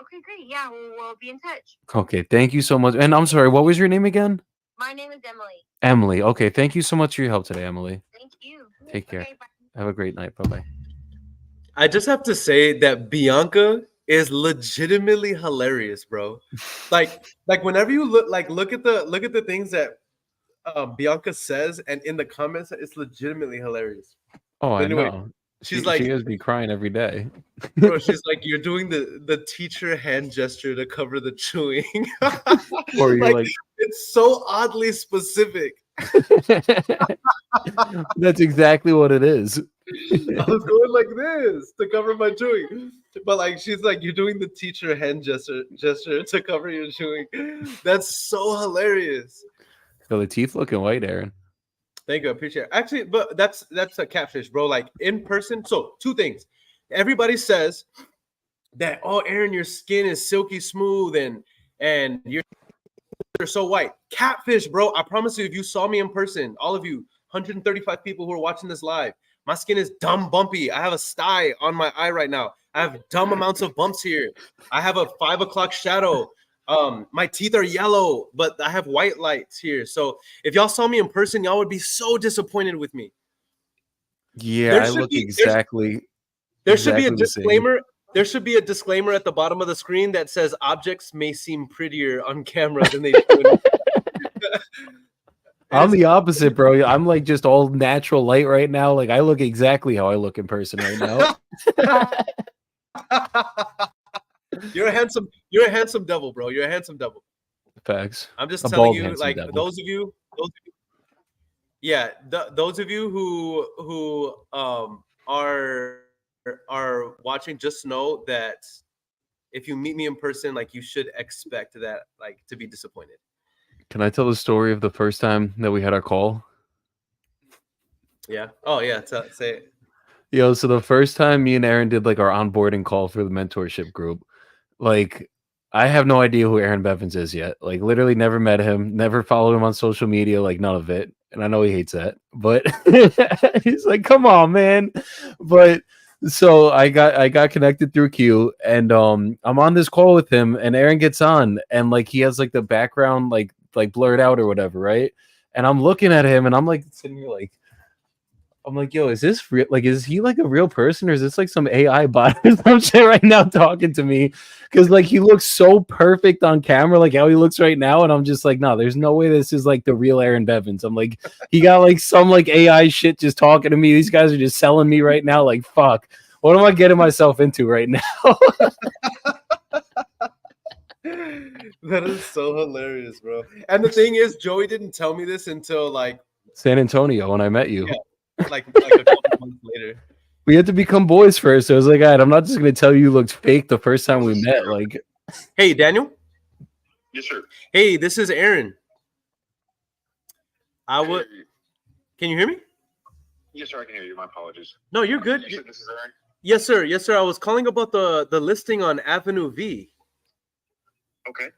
Okay, great. Yeah, we'll be in touch. Okay, thank you so much. And I'm sorry, what was your name again? My name is Emily. Emily. Okay, thank you so much for your help today, Emily. Thank you. Take care. Okay, bye. Have a great night. Bye-bye. I just have to say that Bianca is legitimately hilarious, bro. Like whenever you look at the things that Bianca says, and in the comments, it's legitimately hilarious. Oh, But anyway, I know. she's she like, has me crying every day. bro, she's like, you're doing the teacher hand gesture to cover the chewing. Or you're like it's so oddly specific. That's exactly what it is. I was going like this to cover my chewing, but like she's like, you're doing the teacher hand gesture to cover your chewing. That's so hilarious. So the teeth looking white, Aaron. Thank you, I appreciate it. Actually, but that's a catfish, bro. Like in person. So 2 things. Everybody says that, oh, Aaron, your skin is silky smooth and you're so white. Catfish, bro. I promise you, if you saw me in person, all of you 135 people who are watching this live, My skin is dumb bumpy. I have a sty on my eye right now. I have dumb amounts of bumps here. I have a 5 o'clock shadow. My teeth are yellow, but I have white lights here. So if y'all saw me in person, y'all would be so disappointed with me. Yeah, There I should look be there should be a exactly the same. disclaimer. There should be a disclaimer at the bottom of the screen that says objects may seem prettier on camera than they do. I'm the opposite, bro. I'm like just all natural light right now. Like I look exactly how I look in person right now. You're a handsome devil, bro. You're a handsome devil. Facts. I'm just A telling bald, you, handsome like devil. those of you, those of you who are watching, just know that if you meet me in person, like you should expect that, like, to be disappointed. Can I tell the story of the first time that we had our call? Yeah. Oh yeah. Say it. Yo, so the first time me and Aaron did like our onboarding call for the mentorship group, like I have no idea who Aaron Bevins is yet. Like literally never met him, never followed him on social media, like none of it. And I know he hates that, but he's like, come on, man. But so I got connected through Q, and I'm on this call with him, and Aaron gets on, and like he has like the background like blurred out or whatever, right? And I'm looking at him, and I'm like sitting here like, I'm like, yo, is this real? Like, is he like a real person, or is this like some AI bot or some shit right now talking to me? Because like he looks so perfect on camera, like how he looks right now, and I'm just like, no, there's no way this is like the real Aaron Bevins. I'm like, he got like some like AI shit just talking to me. These guys are just selling me right now. Like, fuck, what am I getting myself into right now? That is so hilarious, bro. And the thing is, Joey didn't tell me this until like San Antonio when I met you. Yeah. like a couple months later. We had to become boys first. So I was like, all right, I'm not just gonna tell you looked fake the first time we met. Like, hey, Daniel. Yes, sir. Hey, this is Aaron. Can you hear me? Yes, sir. I can hear you. My apologies. No, you're good. You said this is Aaron? Yes, sir. Yes, sir. I was calling about the listing on Avenue V. Okay.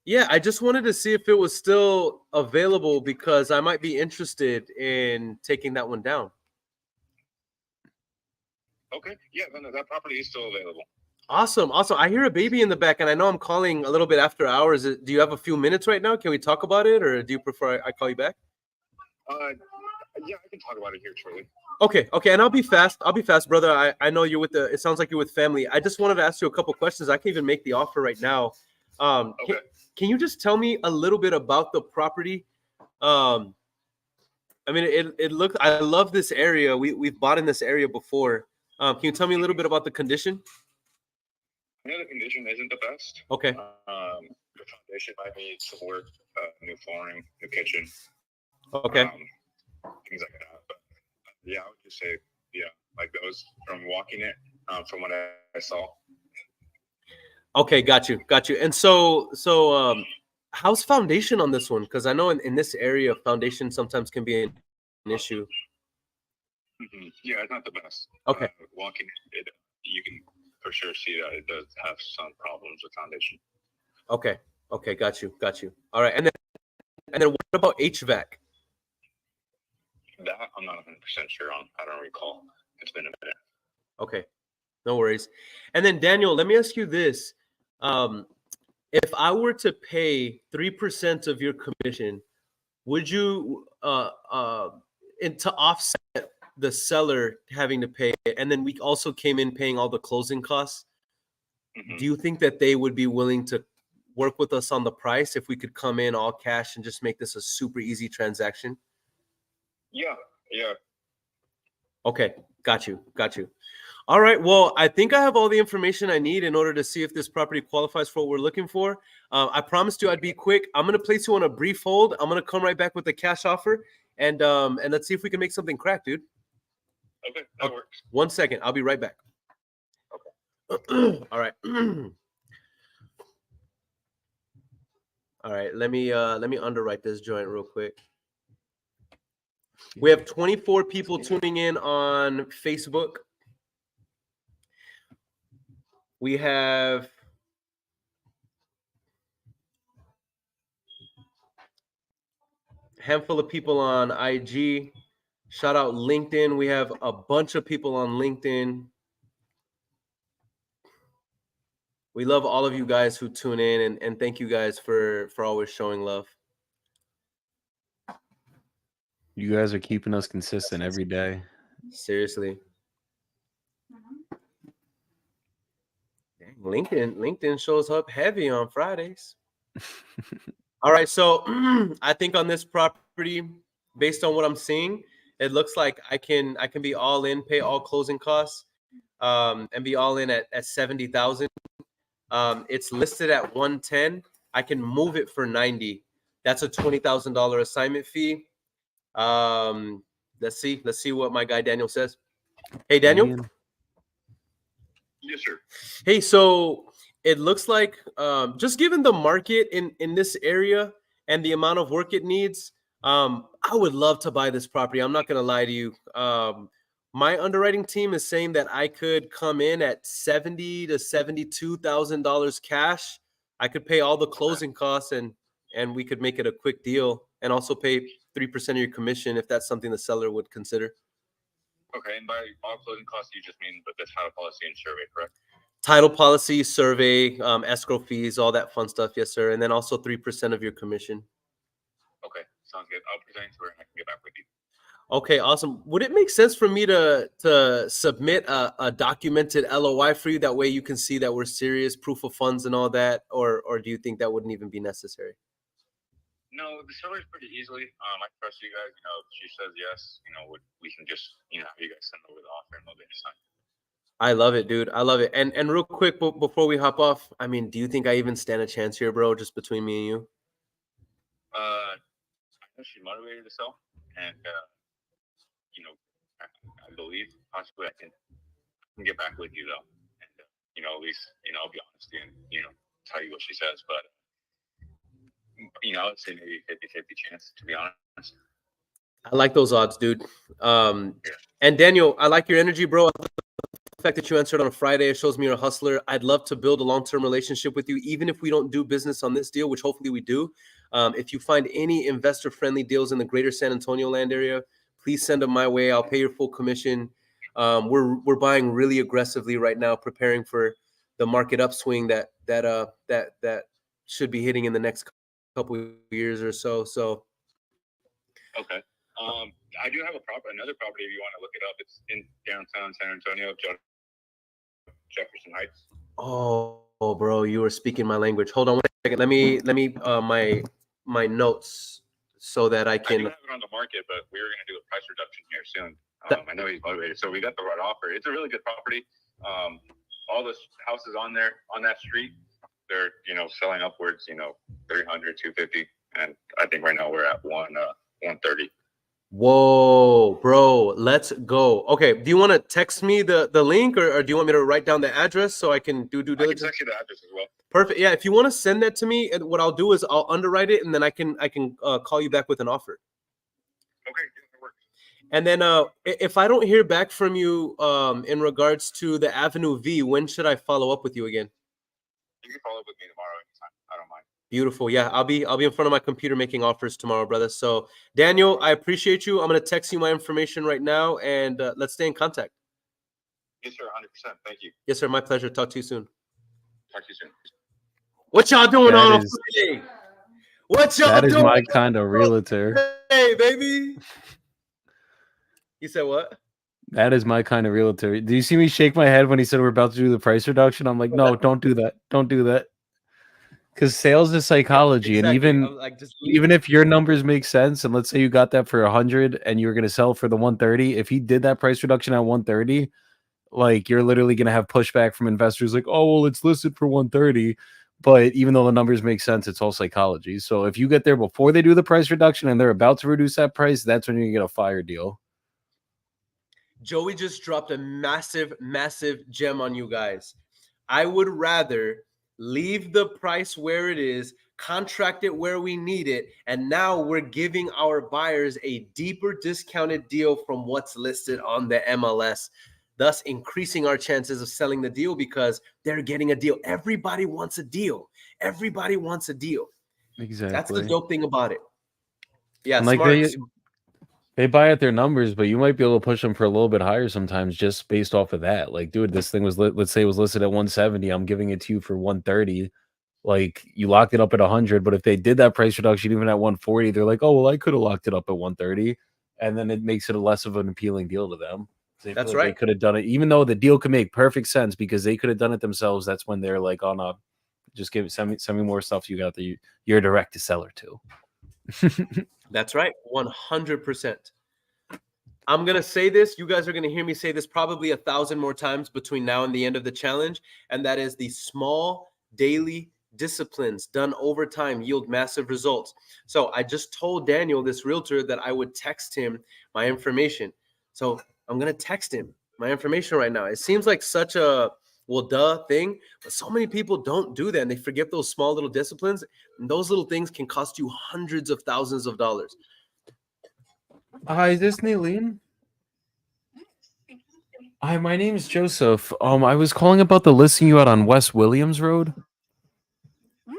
Yeah, I just wanted to see if it was still available because I might be interested in taking that one down. Okay. Yeah, no, that property is still available. Awesome. I hear a baby in the back, and I know I'm calling a little bit after hours. Do you have a few minutes right now? Can we talk about it, or do you prefer I call you back? Yeah, I can talk about it here shortly. Okay, and I'll be fast, brother. I know you're it sounds like you're with family. I just wanted to ask you a couple questions. I can even make the offer right now. Okay. Can you just tell me a little bit about the property? I mean, it looks. I love this area. We've bought in this area before. Can you tell me a little bit about the condition? Yeah, the condition isn't the best. Okay. The foundation might need some work, new flooring, new kitchen. Okay. Things like that. But yeah, I would just say, yeah, like those from walking it, from what I saw. Okay, got you. And so how's foundation on this one? Because I know in this area, foundation sometimes can be an issue. Mm-hmm. Yeah, it's not the best. Okay. Walking it, you can for sure see that it does have some problems with foundation. Okay, got you. All right, and then what about HVAC? That I'm not 100% sure on. I don't recall. It's been a minute. Okay, no worries. And then Daniel, let me ask you this: if I were to pay 3% of your commission, would you and to offset the seller having to pay it, and then we also came in paying all the closing costs? Mm-hmm. Do you think that they would be willing to work with us on the price if we could come in all cash and just make this a super easy transaction? Yeah. Okay, got you. All right, well, I think I have all the information I need in order to see if this property qualifies for what we're looking for. I promised you I'd be quick. I'm going to place you on a brief hold. I'm going to come right back with the cash offer, and let's see if we can make something crack, dude. Okay, that works. 1 second. I'll be right back. Okay. All right. All right, let me underwrite this joint real quick. We have 24 people tuning in on Facebook. We have a handful of people on IG. Shout out LinkedIn. We have a bunch of people on LinkedIn. We love all of you guys who tune in, and thank you guys for always showing love. You guys are keeping us consistent every day. Seriously. Dang, LinkedIn shows up heavy on Fridays. All right, so I think on this property, based on what I'm seeing, it looks like I can be all in, pay all closing costs, and be all in at 70,000. It's listed at 110. I can move it for 90. That's a $20,000 assignment fee. Let's see what my guy Daniel says. Hey, Daniel. Yes, sir. Hey, so it looks like just given the market in this area and the amount of work it needs, I would love to buy this property. I'm not going to lie to you. My underwriting team is saying that I could come in at $70,000 to $72,000 cash. I could pay all the closing costs and we could make it a quick deal and also pay 3% of your commission if that's something the seller would consider. Okay, and by all closing costs, you just mean the title policy and survey, correct? Title policy, survey, escrow fees, all that fun stuff. Yes, sir. And then also 3% of your commission. Okay, sounds good. I'll present to her and I can get back with you. Okay, awesome. Would it make sense for me to submit a documented LOI for you? That way you can see that we're serious, proof of funds and all that, or do you think that wouldn't even be necessary? No, the seller's pretty easily. I trust you guys. You know, if she says yes, you know, we can just, you know, you guys send over the offer and we'll get it signed. I love it, dude. I love it. And real quick, before we hop off, I mean, do you think I even stand a chance here, bro? Just between me and you? I know she's motivated to sell, and you know, I believe possibly I can get back with you though, and you know, at least you know, I'll be honest and you know, tell you what she says, but you know, I would say maybe 50-50 chance, to be honest. I like those odds, dude. And Daniel, I like your energy, bro. The fact that you answered on a Friday, it shows me you're a hustler. I'd love to build a long-term relationship with you, even if we don't do business on this deal, which hopefully we do. If you find any investor-friendly deals in the greater San Antonio land area, please send them my way. I'll pay your full commission. We're buying really aggressively right now, preparing for the market upswing that should be hitting in the next couple of years or so. So, okay. I do have another property if you want to look it up. It's in downtown San Antonio, Jefferson Heights. Oh, bro, you were speaking my language. Hold on one second. Let me my notes so that I can. I do have it on the market, but we were going to do a price reduction here soon. I know he's motivated, so we got the right offer. It's a really good property. All the houses on that street, they're selling upwards, 300, 250, and I think right now we're at 130. Whoa, bro, let's go. Okay, do you want to text me the link or do you want me to write down the address so I can do due diligence? I can text you the address as well. Perfect. Yeah, if you want to send that to me, and what I'll do is I'll underwrite it and then I can call you back with an offer. Okay, that works. And then if I don't hear back from you in regards to the Avenue V, when should I follow up with you again? You can follow up with me tomorrow anytime. I don't mind. Beautiful. Yeah, I'll be in front of my computer making offers tomorrow, brother. So, Daniel, I appreciate you. I'm going to text you my information right now, and let's stay in contact. Yes, sir. 100%. Thank you. Yes, sir. My pleasure. Talk to you soon. Talk to you soon. What y'all doing on Friday? What y'all doing? That is my kind of realtor. Hey, baby. You said what? That is my kind of realtor. Do you see me shake my head when he said we're about to do the price reduction? I'm like, no, don't do that. Don't do that. Because sales is psychology, Exactly. And even if your numbers make sense, and let's say you got that for 100 and you're going to sell for the 130, if he did that price reduction at 130, like you're literally going to have pushback from investors like, oh, well, it's listed for 130. But even though the numbers make sense, it's all psychology. So if you get there before they do the price reduction and they're about to reduce that price, that's when you get a fire deal. Joey just dropped a massive, massive gem on you guys. I would rather leave the price where it is, contract it where we need it, and now we're giving our buyers a deeper discounted deal from what's listed on the MLS, thus increasing our chances of selling the deal because they're getting a deal. Everybody wants a deal. Everybody wants a deal. Exactly. That's the dope thing about it. Yeah, and like smart. They buy at their numbers, but you might be able to push them for a little bit higher sometimes just based off of that. Like, dude, this thing was let's say it was listed at 170. I'm giving it to you for 130. Like, you locked it up at 100, but if they did that price reduction even at 140, they're like, oh well, I could have locked it up at 130, and then it makes it a less of an appealing deal to them. They That's feel like right. They could have done it, even though the deal could make perfect sense because they could have done it themselves. That's when they're like, "Oh no, just send me more stuff you got that you're direct to seller to." That's right. 100%. I'm going to say this. You guys are going to hear me say this probably 1,000 more times between now and the end of the challenge. And that is the small daily disciplines done over time yield massive results. So I just told Daniel, this realtor, that I would text him my information. So I'm going to text him my information right now. It seems like such a duh thing, but so many people don't do that. And they forget those small little disciplines. And those little things can cost you hundreds of thousands of dollars. Hi, is this Naleen? Hi, my name is Joseph. I was calling about the listing you had on West Williams Road.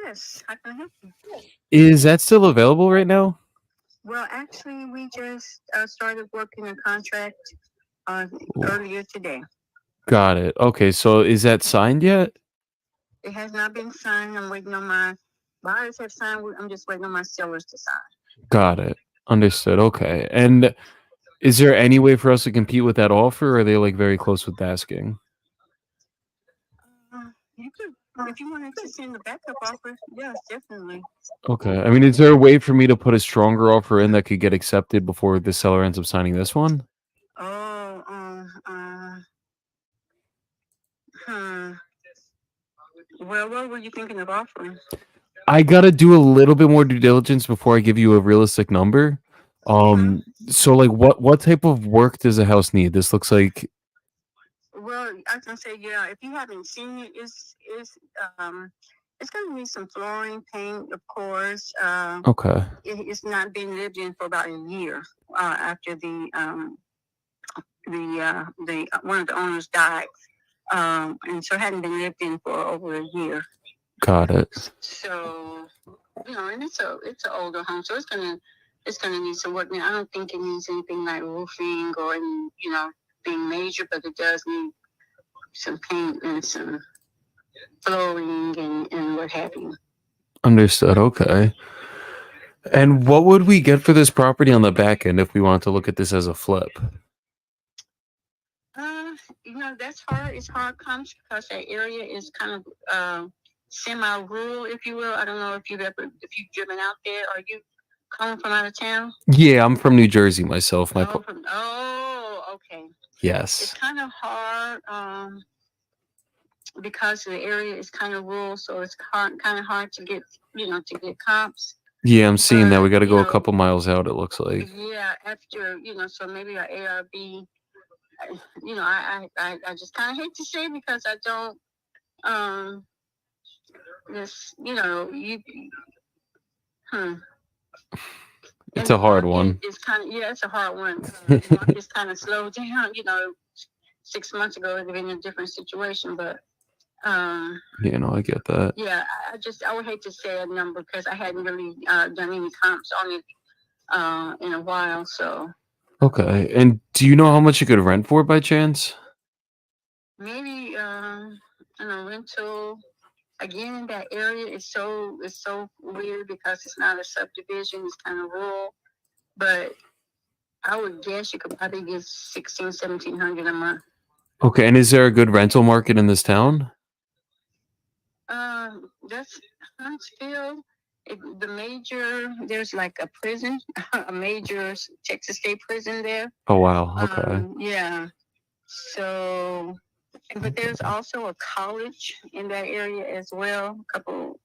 Yes, I can help you. Is that still available right now? Well, actually, we just started working a contract earlier today. Got it. Okay, so is that signed yet? It has not been signed. I'm waiting on my buyers have signed. I'm just waiting on my sellers to sign. Got it. Understood. Okay. And is there any way for us to compete with that offer, or are they like very close with asking? You could, if you wanted to send the backup offer, yes, definitely. Okay. I mean, is there a way for me to put a stronger offer in that could get accepted before the seller ends up signing this one? Oh, Well, what were you thinking of offering? I gotta do a little bit more due diligence before I give you a realistic number. So like, what type of work does a house need? This looks like. Well, I can say, yeah. If you haven't seen it, it's gonna need some flooring, paint, of course. Okay. It's not been lived in for about a year after the one of the owners died, and so it hadn't been lived in for over a year. Got it. So, and it's an older home, so it's gonna need some work. Now, I don't think it needs anything like roofing or any, being major, but it does need some paint and some flooring and what have you. Understood. Okay. And what would we get for this property on the back end if we wanted to look at this as a flip? That's hard. It's hard comes because that area is kind of semi-rural, if you will. I don't know if you've driven out there. Are you coming from out of town? Yeah, I'm from New Jersey myself. Okay. Yes. It's kind of hard because the area is kind of rural, so it's kind of hard to get comps. Yeah, I'm seeing that. We got to go a couple miles out, it looks like. Yeah, after, so maybe an ARB. I just kind of hate to say because I don't, It's a hard one. It's it's a hard one. The market's kind of slowed down. 6 months ago it would have been a different situation, but I get that. Yeah, I would hate to say a number because I hadn't really done any comps on it in a while. So. Okay, and do you know how much you could rent for by chance? Maybe rental. Again, that area is so weird because it's not a subdivision. It's kind of rural, but I would guess you could probably get $1,600-1,700 a month. Okay, and is there a good rental market in this town? That's Huntsville. There's like a prison, a major Texas state prison there. Oh wow. Okay. Yeah. So, but there's also a college in that area as well. A couple,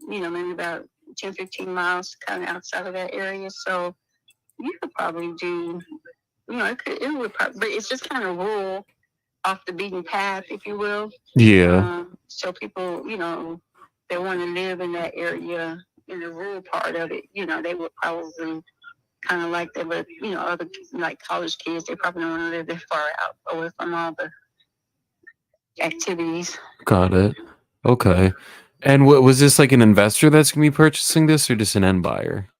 maybe about 10-15 miles kind of outside of that area. So you could probably do, it would probably, but it's just kind of rural, off the beaten path, if you will. Yeah. So people, they want to live in that area, in the rural part of it. They would probably kind of like that, but other like college kids, they probably don't want to live that far out, away from all the activities. Got it. Okay. And was this like an investor that's gonna be purchasing this, or just an end buyer?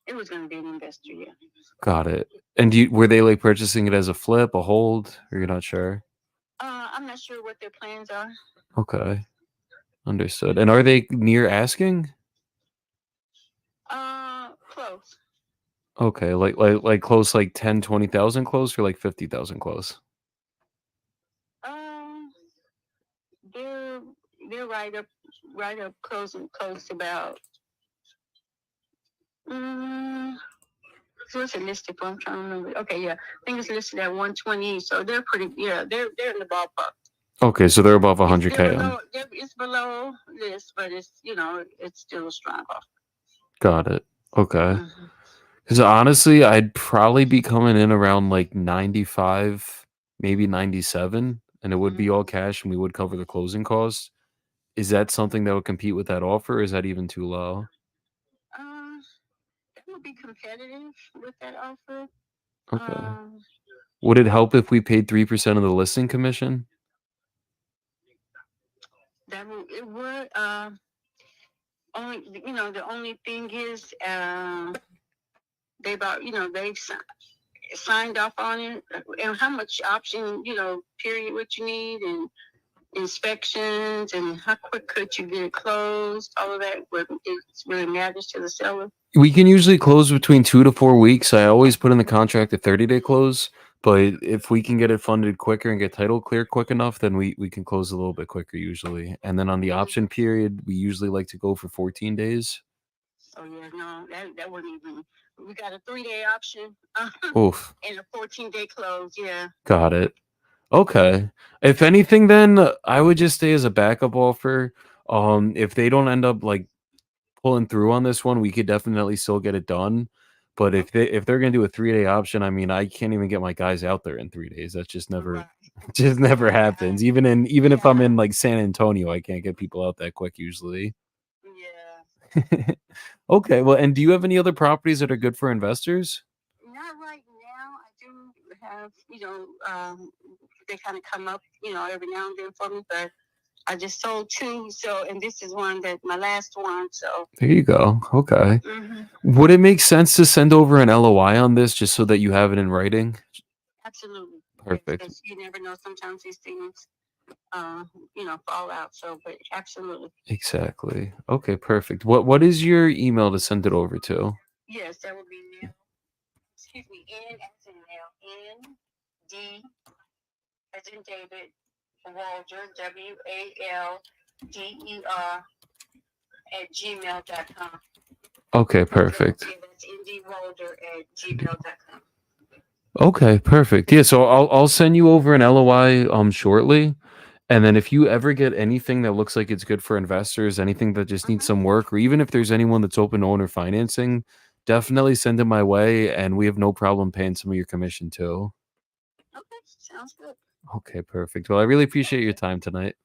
It was going to be an investor, yeah. Got it. And were they like purchasing it as a flip, a hold, or you're not sure? I'm not sure what their plans are. Okay, understood. And are they near asking? Close. Okay, like close, like 10, 20,000 close, or like 50,000 close? Um, they're they're right up close about. So it's listed for. I'm trying to remember. Okay, yeah, I think it's listed at 120. So they're pretty. Yeah, they're in the ballpark. Okay, so they're above It's 100K. it's below this, but it's it's still a strong offer. Got it. Okay. Mm-hmm. Because honestly, I'd probably be coming in around like 95, maybe 97, and it would be all cash, and we would cover the closing costs. Is that something that would compete with that offer, or is that even too low? It would be competitive with that offer. Okay. Would it help if we paid 3% of the listing commission? It would. Only the only thing is they've signed off on it, and how much option period what you need, and inspections, and how quick could you get it closed. All of that it really matters to the seller. We can usually close between 2 to 4 weeks. I always put in the contract a 30-day close, but if we can get it funded quicker and get title cleared quick enough, then we can close a little bit quicker usually. And then on the option period, we usually like to go for 14 days. Oh yeah, no, that wouldn't even. We got a 3-day option. Oof. And a 14-day close. Yeah. Got it. Okay. If anything, then I would just stay as a backup offer. If they don't end up like pulling through on this one, we could definitely still get it done. But if they're gonna do a 3-day option, I mean, I can't even get my guys out there in 3 days. That just never just never happens. Even if I'm in like San Antonio, I can't get people out that quick usually. Yeah. Okay. Well, and do you have any other properties that are good for investors? Not right now. I do have, they kind of come up, every now and then for me, but I just sold 2. So, and this is my last one. So There you go. Okay. mm-hmm. Would it make sense to send over an LOI on this just so that you have it in writing? Absolutely. Perfect. Because you never know. Sometimes these things, fall out. So, but absolutely. Exactly. Okay, perfect. What is your email to send it over to? Yes, that would be N as in nail, N D as in David, Walder, WALDER @gmail.com. Okay, perfect. That's ndwalder@gmail.com. Okay, perfect. Yeah, so I'll send you over an LOI shortly. And then if you ever get anything that looks like it's good for investors, anything that just needs some work, or even if there's anyone that's open to owner financing, definitely send it my way, and we have no problem paying some of your commission too. Okay, sounds good. Okay, perfect. Well, I really appreciate your time tonight.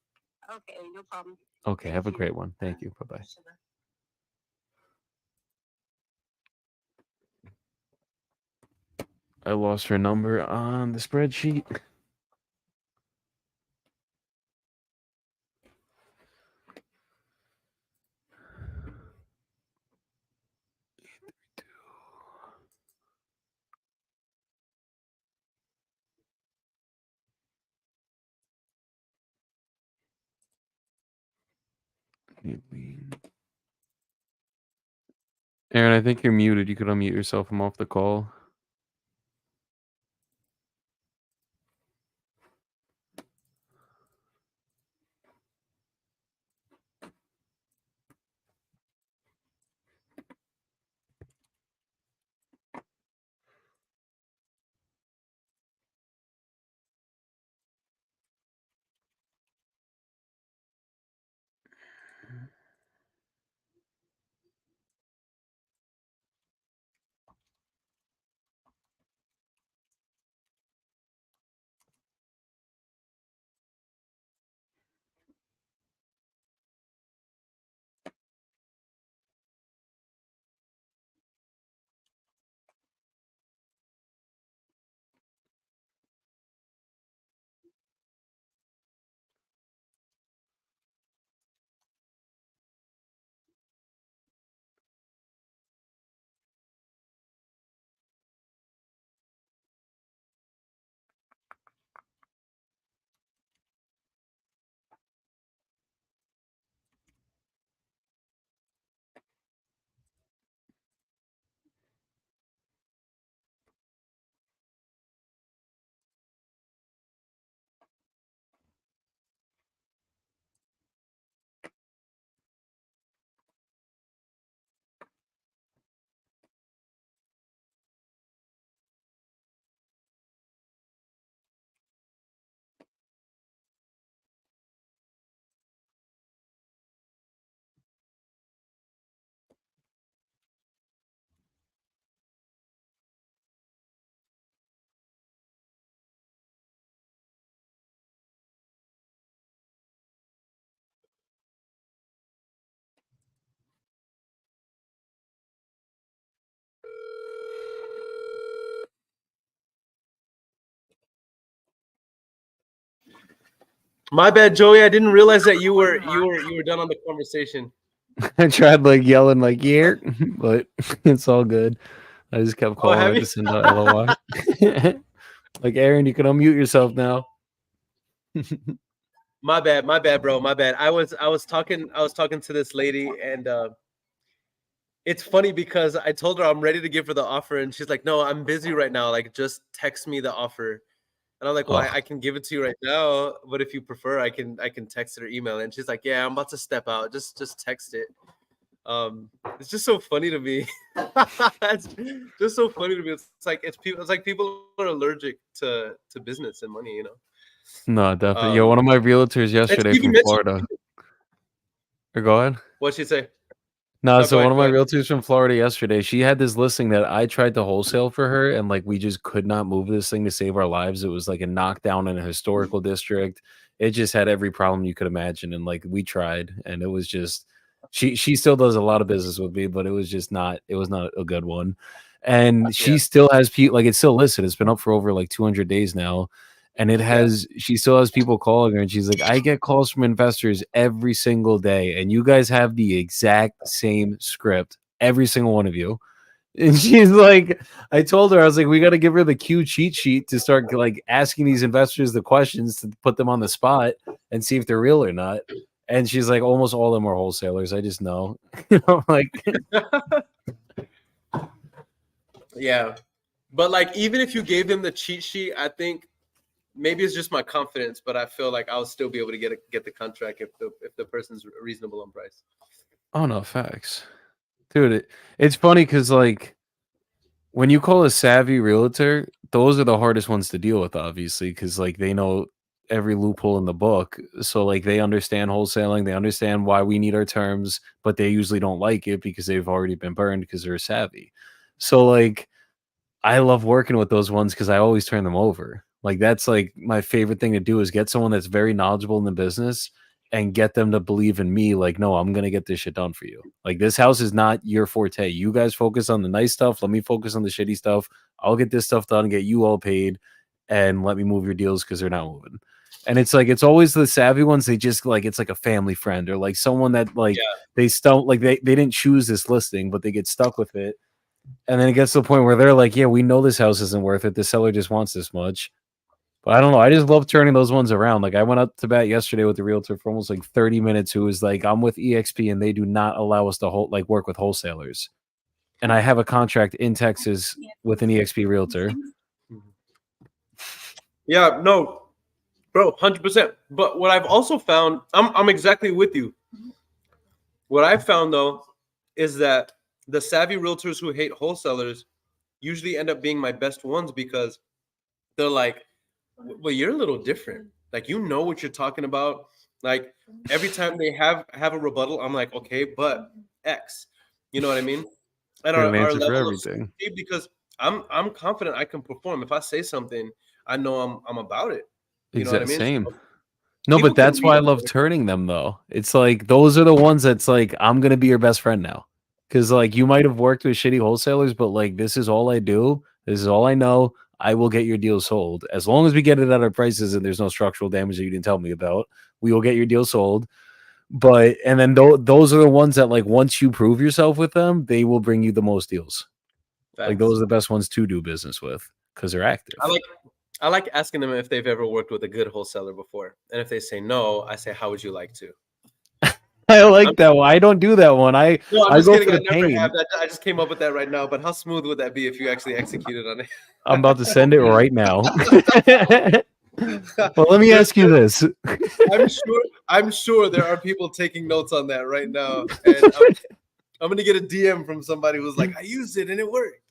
Okay, no problem. Okay, have a great one. Thank you. Bye-bye. I lost her number on the spreadsheet. Aaron, I think you're muted. You could unmute yourself. I'm off the call. My bad, Joey. I didn't realize that you were done on the conversation. I tried like yelling like yeah, but it's all good. I just kept calling her to send out LOI. Like Aaron, you can unmute yourself now. My bad, bro. My bad. I was talking to this lady, and it's funny because I told her I'm ready to give her the offer, and she's like, "No, I'm busy right now. Like, just text me the offer." And I'm like, "Well, I can give it to you right now, but if you prefer, I can text it or email it." And she's like, "Yeah, I'm about to step out. Just text it." It's just so funny to me. It's just so funny to me. It's like people are allergic to business and money, you know. No, definitely. Yo, one of my realtors yesterday from Florida. Go ahead. What'd she say? No, so one of my realtors from Florida yesterday, she had this listing that I tried to wholesale for her, and like we just could not move this thing to save our lives. It was like a knockdown in a historical district. It just had every problem you could imagine, and like we tried, and it was just she still does a lot of business with me, but it was not a good one. And she still has people like it's still listed. It's been up for over like 200 days now. And she still has people calling her, and she's like, I get calls from investors every single day, and you guys have the exact same script, every single one of you. And she's like, I told her, I was like, we got to give her the Q cheat sheet to start like asking these investors the questions to put them on the spot and see if they're real or not. And she's like, almost all of them are wholesalers. I just know, like, yeah. But like, even if you gave them the cheat sheet, I think maybe it's just my confidence, but I feel like I'll still be able to get the contract if the person's reasonable on price. Oh no, facts, dude. It's funny because like when you call a savvy realtor, those are the hardest ones to deal with, obviously, because like they know every loophole in the book. So like they understand wholesaling, they understand why we need our terms, but they usually don't like it because they've already been burned because they're savvy. So like I love working with those ones because I always turn them over. Like that's like my favorite thing to do is get someone that's very knowledgeable in the business and get them to believe in me. Like, no, I'm gonna get this shit done for you. Like this house is not your forte. You guys focus on the nice stuff. Let me focus on the shitty stuff. I'll get this stuff done, get you all paid, and let me move your deals because they're not moving. And it's like it's always the savvy ones. They just like it's like a family friend or like someone that like they didn't choose this listing, but they get stuck with it. And then it gets to the point where they're like, yeah, we know this house isn't worth it. The seller just wants this much. But I don't know. I just love turning those ones around. Like I went up to bat yesterday with the realtor for almost like 30 minutes who was like, I'm with EXP and they do not allow us to work with wholesalers. And I have a contract in Texas with an EXP realtor. Yeah, no, bro, 100%. But what I've also found, I'm exactly with you. What I've found though is that the savvy realtors who hate wholesalers usually end up being my best ones because they're like, well, you're a little different. Like, you know what you're talking about. Like every time they have a rebuttal, I'm like, okay, but X, you know what I mean? And our level of certainty, because I'm confident I can perform. If I say something, I know I'm about it. You know what I mean? Same. No, but that's why I love turning them though. It's like those are the ones that's like I'm gonna be your best friend now. Cause like you might have worked with shitty wholesalers, but like this is all I do. This is all I know. I will get your deal sold. As long as we get it at our prices and there's no structural damage that you didn't tell me about, we will get your deal sold. But and then those are the ones that like once you prove yourself with them, they will bring you the most deals. Facts. Like those are the best ones to do business with because they're active. I like asking them if they've ever worked with a good wholesaler before. And if they say no, I say, how would you like to? I like that one. I don't do that one. I go for the pain. I just came up with that right now. But how smooth would that be if you actually executed on it? I'm about to send it right now. Well, let me ask you this. I'm sure there are people taking notes on that right now. And I'm gonna get a DM from somebody who's like, I used it and it worked.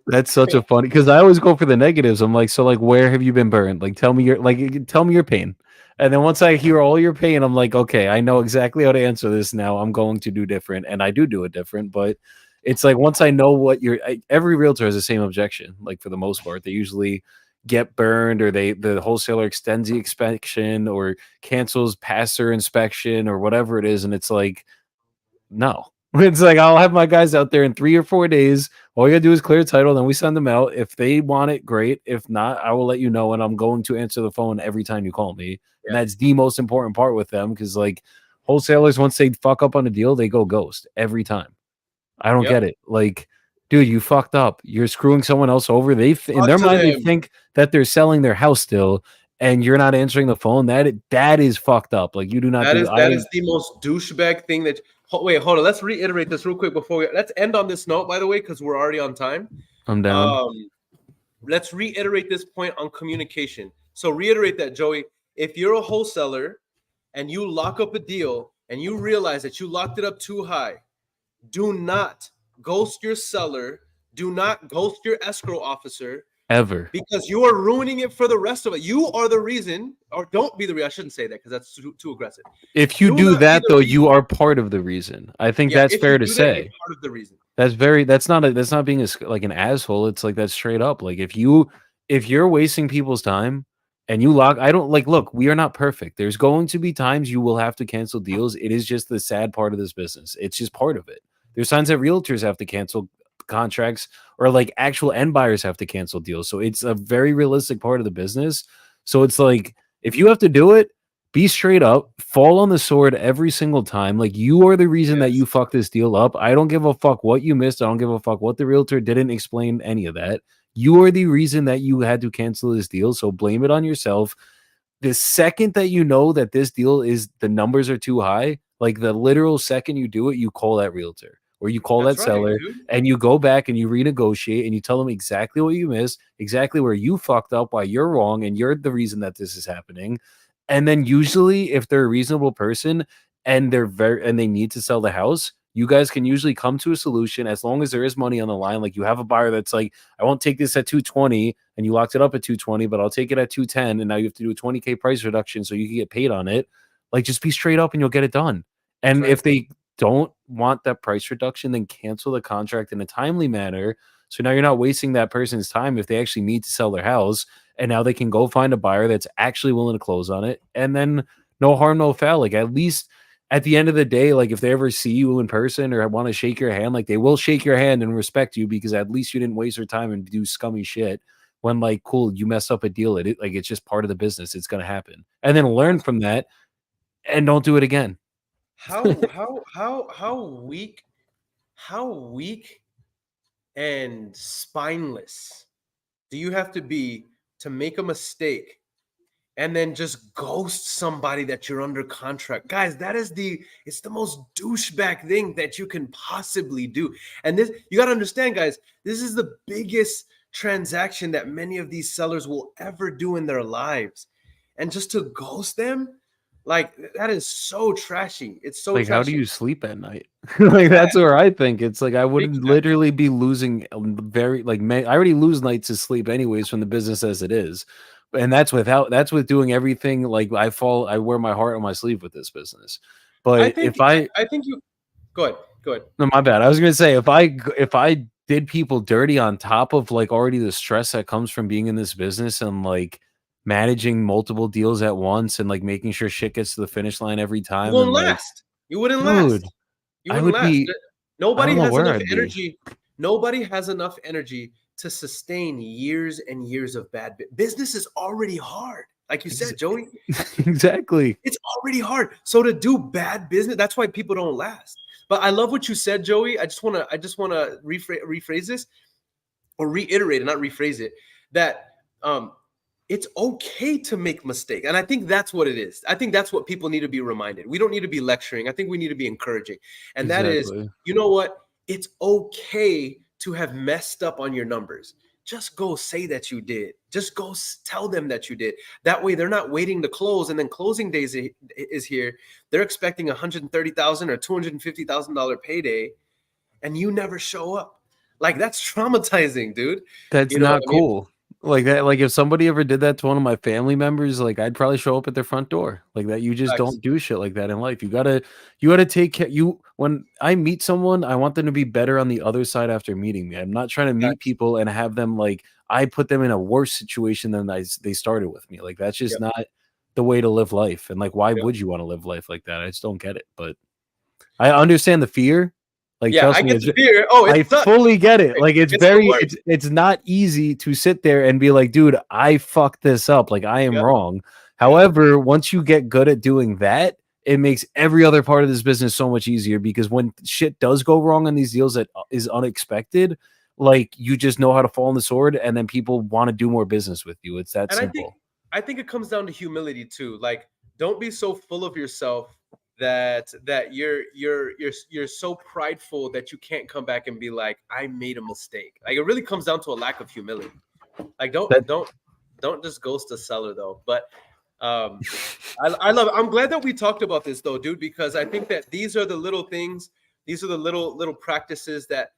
That's such a funny because I always go for the negatives. I'm like, so like, where have you been burned? Like, tell me your pain. And then once I hear all your pain, I'm like, okay, I know exactly how to answer this now. I'm going to do different, and I do it different. But it's like once I know what every realtor has the same objection. Like for the most part, they usually get burned, or the wholesaler extends the inspection or cancels past their inspection or whatever it is, and it's like, no, It's like I'll have my guys out there in 3 or 4 days. All you gotta do is clear title, then we send them out. If they want it, great. If not, I will let you know, and I'm going to answer the phone every time you call me. Yeah. And that's the most important part with them, because like wholesalers, once they fuck up on a deal, they go ghost every time. I don't get it. Like, dude, you fucked up. You're screwing someone else over. In their mind, they think that they're selling their house still, and you're not answering the phone. That is fucked up. Like, you do not That do. is the most douchebag thing that. Wait, hold on. Let's reiterate this real quick before let's end on this note, by the way, because we're already on time. I'm down. Let's reiterate this point on communication. So reiterate that, Joey. If you're a wholesaler and you lock up a deal and you realize that you locked it up too high, do not ghost your seller. Do not ghost your escrow officer. Ever. Because you are ruining it for the rest of it. You are the reason, or don't be the reason. I shouldn't say that because that's too aggressive. If you do that, though, you are part of the reason. I think that's fair to say. You're part of the reason. That's not being like an asshole. It's like that's straight up. Like if you're wasting people's time and you look, we are not perfect. There's going to be times you will have to cancel deals. It is just the sad part of this business. It's just part of it. There's times that realtors have to cancel contracts, or like actual end buyers have to cancel deals. So it's a very realistic part of the business. So it's like, if you have to do it, be straight up, fall on the sword every single time. Like, you are the reason that you fucked this deal up. I don't give a fuck what you missed. I don't give a fuck what the realtor didn't explain any of that. You are the reason that you had to cancel this deal. So blame it on yourself. The second that you know that this deal the numbers are too high, like the literal second you do it, you call that realtor or you call that seller, and you go back and you renegotiate and you tell them exactly what you missed, exactly where you fucked up, why you're wrong, and you're the reason that this is happening. And then usually, if they're a reasonable person and they need to sell the house, you guys can usually come to a solution as long as there is money on the line. Like, you have a buyer that's like, I won't take this at 220, and you locked it up at 220, but I'll take it at 210, and now you have to do a 20K price reduction so you can get paid on it. Like, just be straight up and you'll get it done. And if they don't want that price reduction, then cancel the contract in a timely manner. So now you're not wasting that person's time if they actually need to sell their house, and now they can go find a buyer that's actually willing to close on it. And then no harm, no foul. Like, at least at the end of the day, like, if they ever see you in person or want to shake your hand, like, they will shake your hand and respect you, because at least you didn't waste their time and do scummy shit when, like, cool, you messed up a deal. It's just part of the business. It's going to happen. And then learn from that and don't do it again. How weak and spineless do you have to be to make a mistake and then just ghost somebody that you're under contract? Guys, it's the most douchebag thing that you can possibly do. And this, you got to understand, guys, this is the biggest transaction that many of these sellers will ever do in their lives. And just to ghost them, like, that is so trashy. It's so like, trashy. how do you sleep at night? Like, that's where I think it's like, I would literally be losing I already lose nights of sleep anyways from the business as it is. And that's with doing everything. Like, I wear my heart on my sleeve with this business. But I think you go ahead. No, my bad. I was going to say, if I did people dirty on top of like already the stress that comes from being in this business and like managing multiple deals at once and like making sure shit gets to the finish line every time, you wouldn't last. You wouldn't last. You wouldn't last. Nobody has enough energy. Nobody has enough energy to sustain years and years of bad business. Is already hard. Like you said, Joey. Exactly. It's already hard. So to do bad business, that's why people don't last. But I love what you said, Joey. I just want to rephrase this, or reiterate it, not rephrase it, that it's okay to make mistakes. And I think that's what it is. I think that's what people need to be reminded. We don't need to be lecturing. I think we need to be encouraging. And that is, you know what? It's okay to have messed up on your numbers. Just go say that you did. Just go tell them that you did. That way they're not waiting to close, and then closing days is here. They're expecting $130,000 or $250,000 payday, and you never show up. Like, that's traumatizing, dude. That's not cool. Like that, like if somebody ever did that to one of my family members, like I'd probably show up at their front door. Like that, you just don't do shit like that in life. You gotta take care. When I meet someone, I want them to be better on the other side after meeting me. I'm not trying to meet people and have them like I put them in a worse situation than they started with me. Like that's just not the way to live life. And like, why would you want to live life like that? I just don't get it. But I understand the fear. Like, Yeah, trust I me, get the fear. Oh, I it sucks. fully get it. Like, it's the very, worst. it's not easy to sit there and be like, dude, I fucked this up. Like, I am Yep. wrong. However, once you get good at doing that, it makes every other part of this business so much easier, because when shit does go wrong on these deals that is unexpected, like, you just know how to fall on the sword, and then people want to do more business with you. It's that And simple. I think it comes down to humility too. Like, don't be so full of yourself that you're so prideful that you can't come back and be like, I made a mistake. Like, it really comes down to a lack of humility. Like, don't just ghost a seller though. But I love it. I'm glad that we talked about this though, dude, because I think that these are the little things, these are the little practices that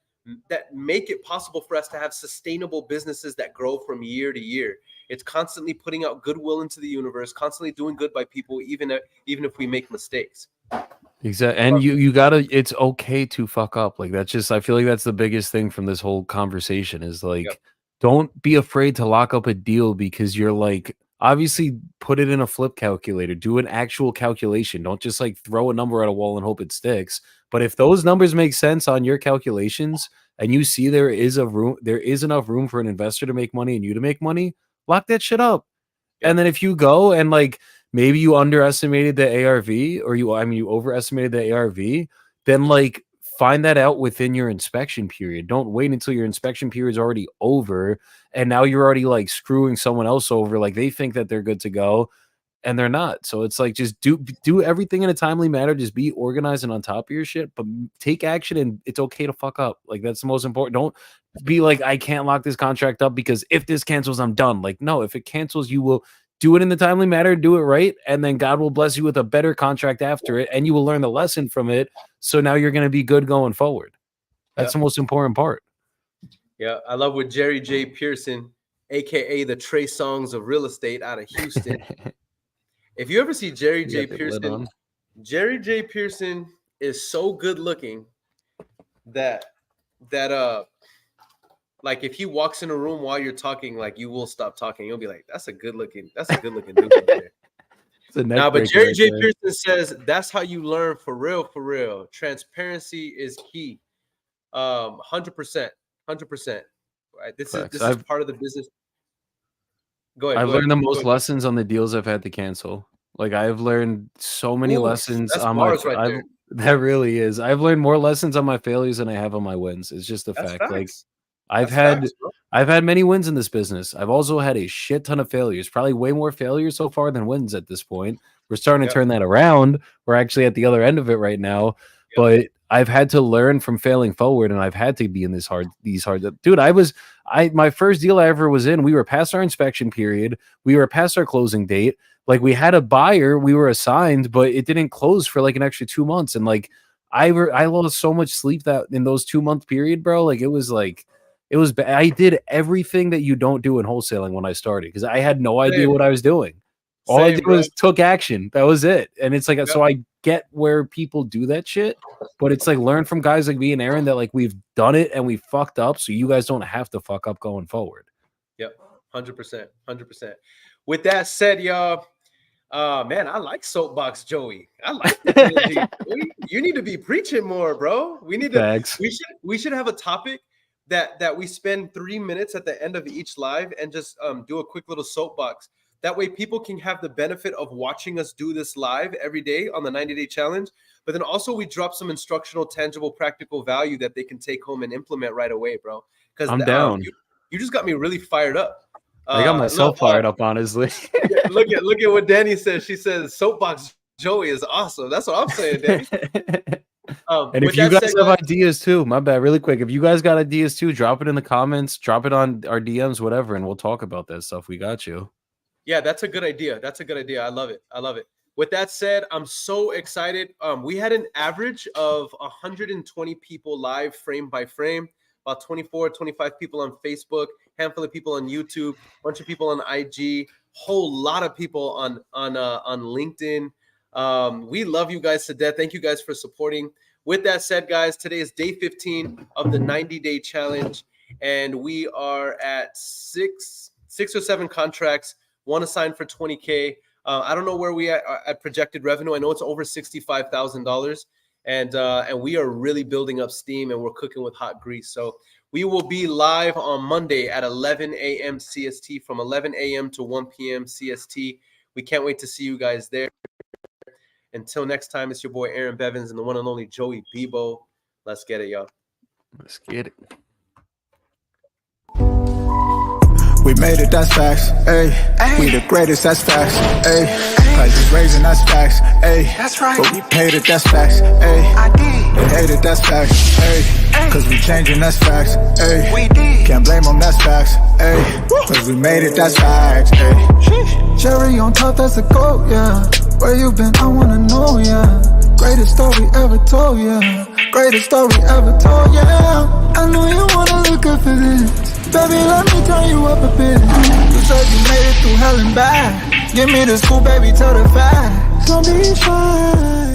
make it possible for us to have sustainable businesses that grow from year to year. It's constantly putting out goodwill into the universe, constantly doing good by people, even if we make mistakes. Exactly. And you gotta, it's okay to fuck up. Like, that's just, I feel like that's the biggest thing from this whole conversation is like, Yep. don't be afraid to lock up a deal, because you're like, obviously put it in a flip calculator, do an actual calculation. Don't just like throw a number at a wall and hope it sticks. But if those numbers make sense on your calculations, and you see there is enough room for an investor to make money and you to make money, lock that shit up. Yep. And then if you go and like, maybe you underestimated the ARV, or you overestimated the ARV, then like, find that out within your inspection period. Don't wait until your inspection period is already over and now you're already like screwing someone else over. Like, they think that they're good to go and they're not. So it's like, just do everything in a timely manner. Just be organized and on top of your shit, but take action, and it's okay to fuck up. Like, that's the most important. Don't be like, I can't lock this contract up because if this cancels, I'm done. Like, no, if it cancels, you will do it in the timely manner, do it right, and then God will bless you with a better contract after it, and you will learn the lesson from it. So now you're going to be good going forward. That's the most important part. Yeah, I love what Jerry J. Pearson, aka the Trey Songz of real estate out of Houston. If you ever see Jerry J. Pearson, Jerry J. Pearson is so good looking that like, if he walks in a room while you're talking, like, you will stop talking. You'll be like, that's a good looking dude right there. But Jerry J. Pearson says that's how you learn for real. Transparency is key. 100%. Right. This is part of the business. Go ahead. I've learned the most lessons on the deals I've had to cancel. Like, I've learned so many lessons on my that really is. I've learned more lessons on my failures than I have on my wins. It's just a fact. Facts. Like, I've had many wins in this business. I've also had a shit ton of failures, probably way more failures so far than wins at this point. We're starting to turn that around. We're actually at the other end of it right now. But I've had to learn from failing forward, and I've had to be in these hard, dude. My first deal I ever was in, we were past our inspection period. We were past our closing date. Like, we had a buyer, we were assigned, but it didn't close for like an extra 2 months. And like, I lost so much sleep that in those 2 month period, bro. Like, it was bad. I did everything that you don't do in wholesaling when I started, because I had no idea what I was doing. All I did was took action. That was it. And it's like, so I get where people do that shit, but it's like, learn from guys like me and Aaron that like, we've done it and we fucked up, so you guys don't have to fuck up going forward. Yep. 100%. With that said, y'all, man, I like Soapbox Joey. I like the you need to be preaching more, bro. We need to we should have a topic that we spend 3 minutes at the end of each live and just do a quick little soapbox. That way people can have the benefit of watching us do this live every day on the 90-day challenge. But then also we drop some instructional, tangible, practical value that they can take home and implement right away, bro. Because I'm down. You just got me really fired up. I got myself fired up, honestly. look at what Danny says. She says Soapbox Joey is awesome. That's what I'm saying, Danny. And if you guys have ideas too, my bad, really quick. If you guys got ideas too, drop it in the comments, drop it on our DMs, whatever, and we'll talk about that stuff. We got you. Yeah, that's a good idea. I love it. With that said, I'm so excited. We had an average of 120 people live frame by frame, about 24, 25 people on Facebook, handful of people on YouTube, bunch of people on IG, whole lot of people on LinkedIn. We love you guys to death. Thank you guys for supporting. With that said, guys, today is day 15 of the 90-day challenge, and we are at six or seven contracts. One assigned for $20K. I don't know where we at projected revenue. I know it's over $65,000. and we are really building up steam, and we're cooking with hot grease. So we will be live on Monday at 11 a.m. CST, from 11 a.m. to 1 p.m. CST. We can't wait to see you guys there. Until next time, it's your boy Aaron Bevins and the one and only Joey Bebo. Let's get it, y'all. Let's get it. We made it, that's facts, ayy. We the greatest, that's facts, ayy. Prices raising, that's facts, ayy. That's right. But we paid it, that's facts, ayy. I did. They hate it, that's facts, ayy. Cause we changing, that's facts, ayy. We did. Can't blame them, that's facts, ayy. Cause we made it, that's facts, ayy. Cherry on top, that's a goat, yeah. Where you been, I wanna know, yeah. Greatest story ever told, yeah. Greatest story ever told, yeah. I know you wanna look up for this. Baby, let me turn you up a bit. You said you made it through hell and back. Give me the scoop, baby, tell the facts. Don't be shy.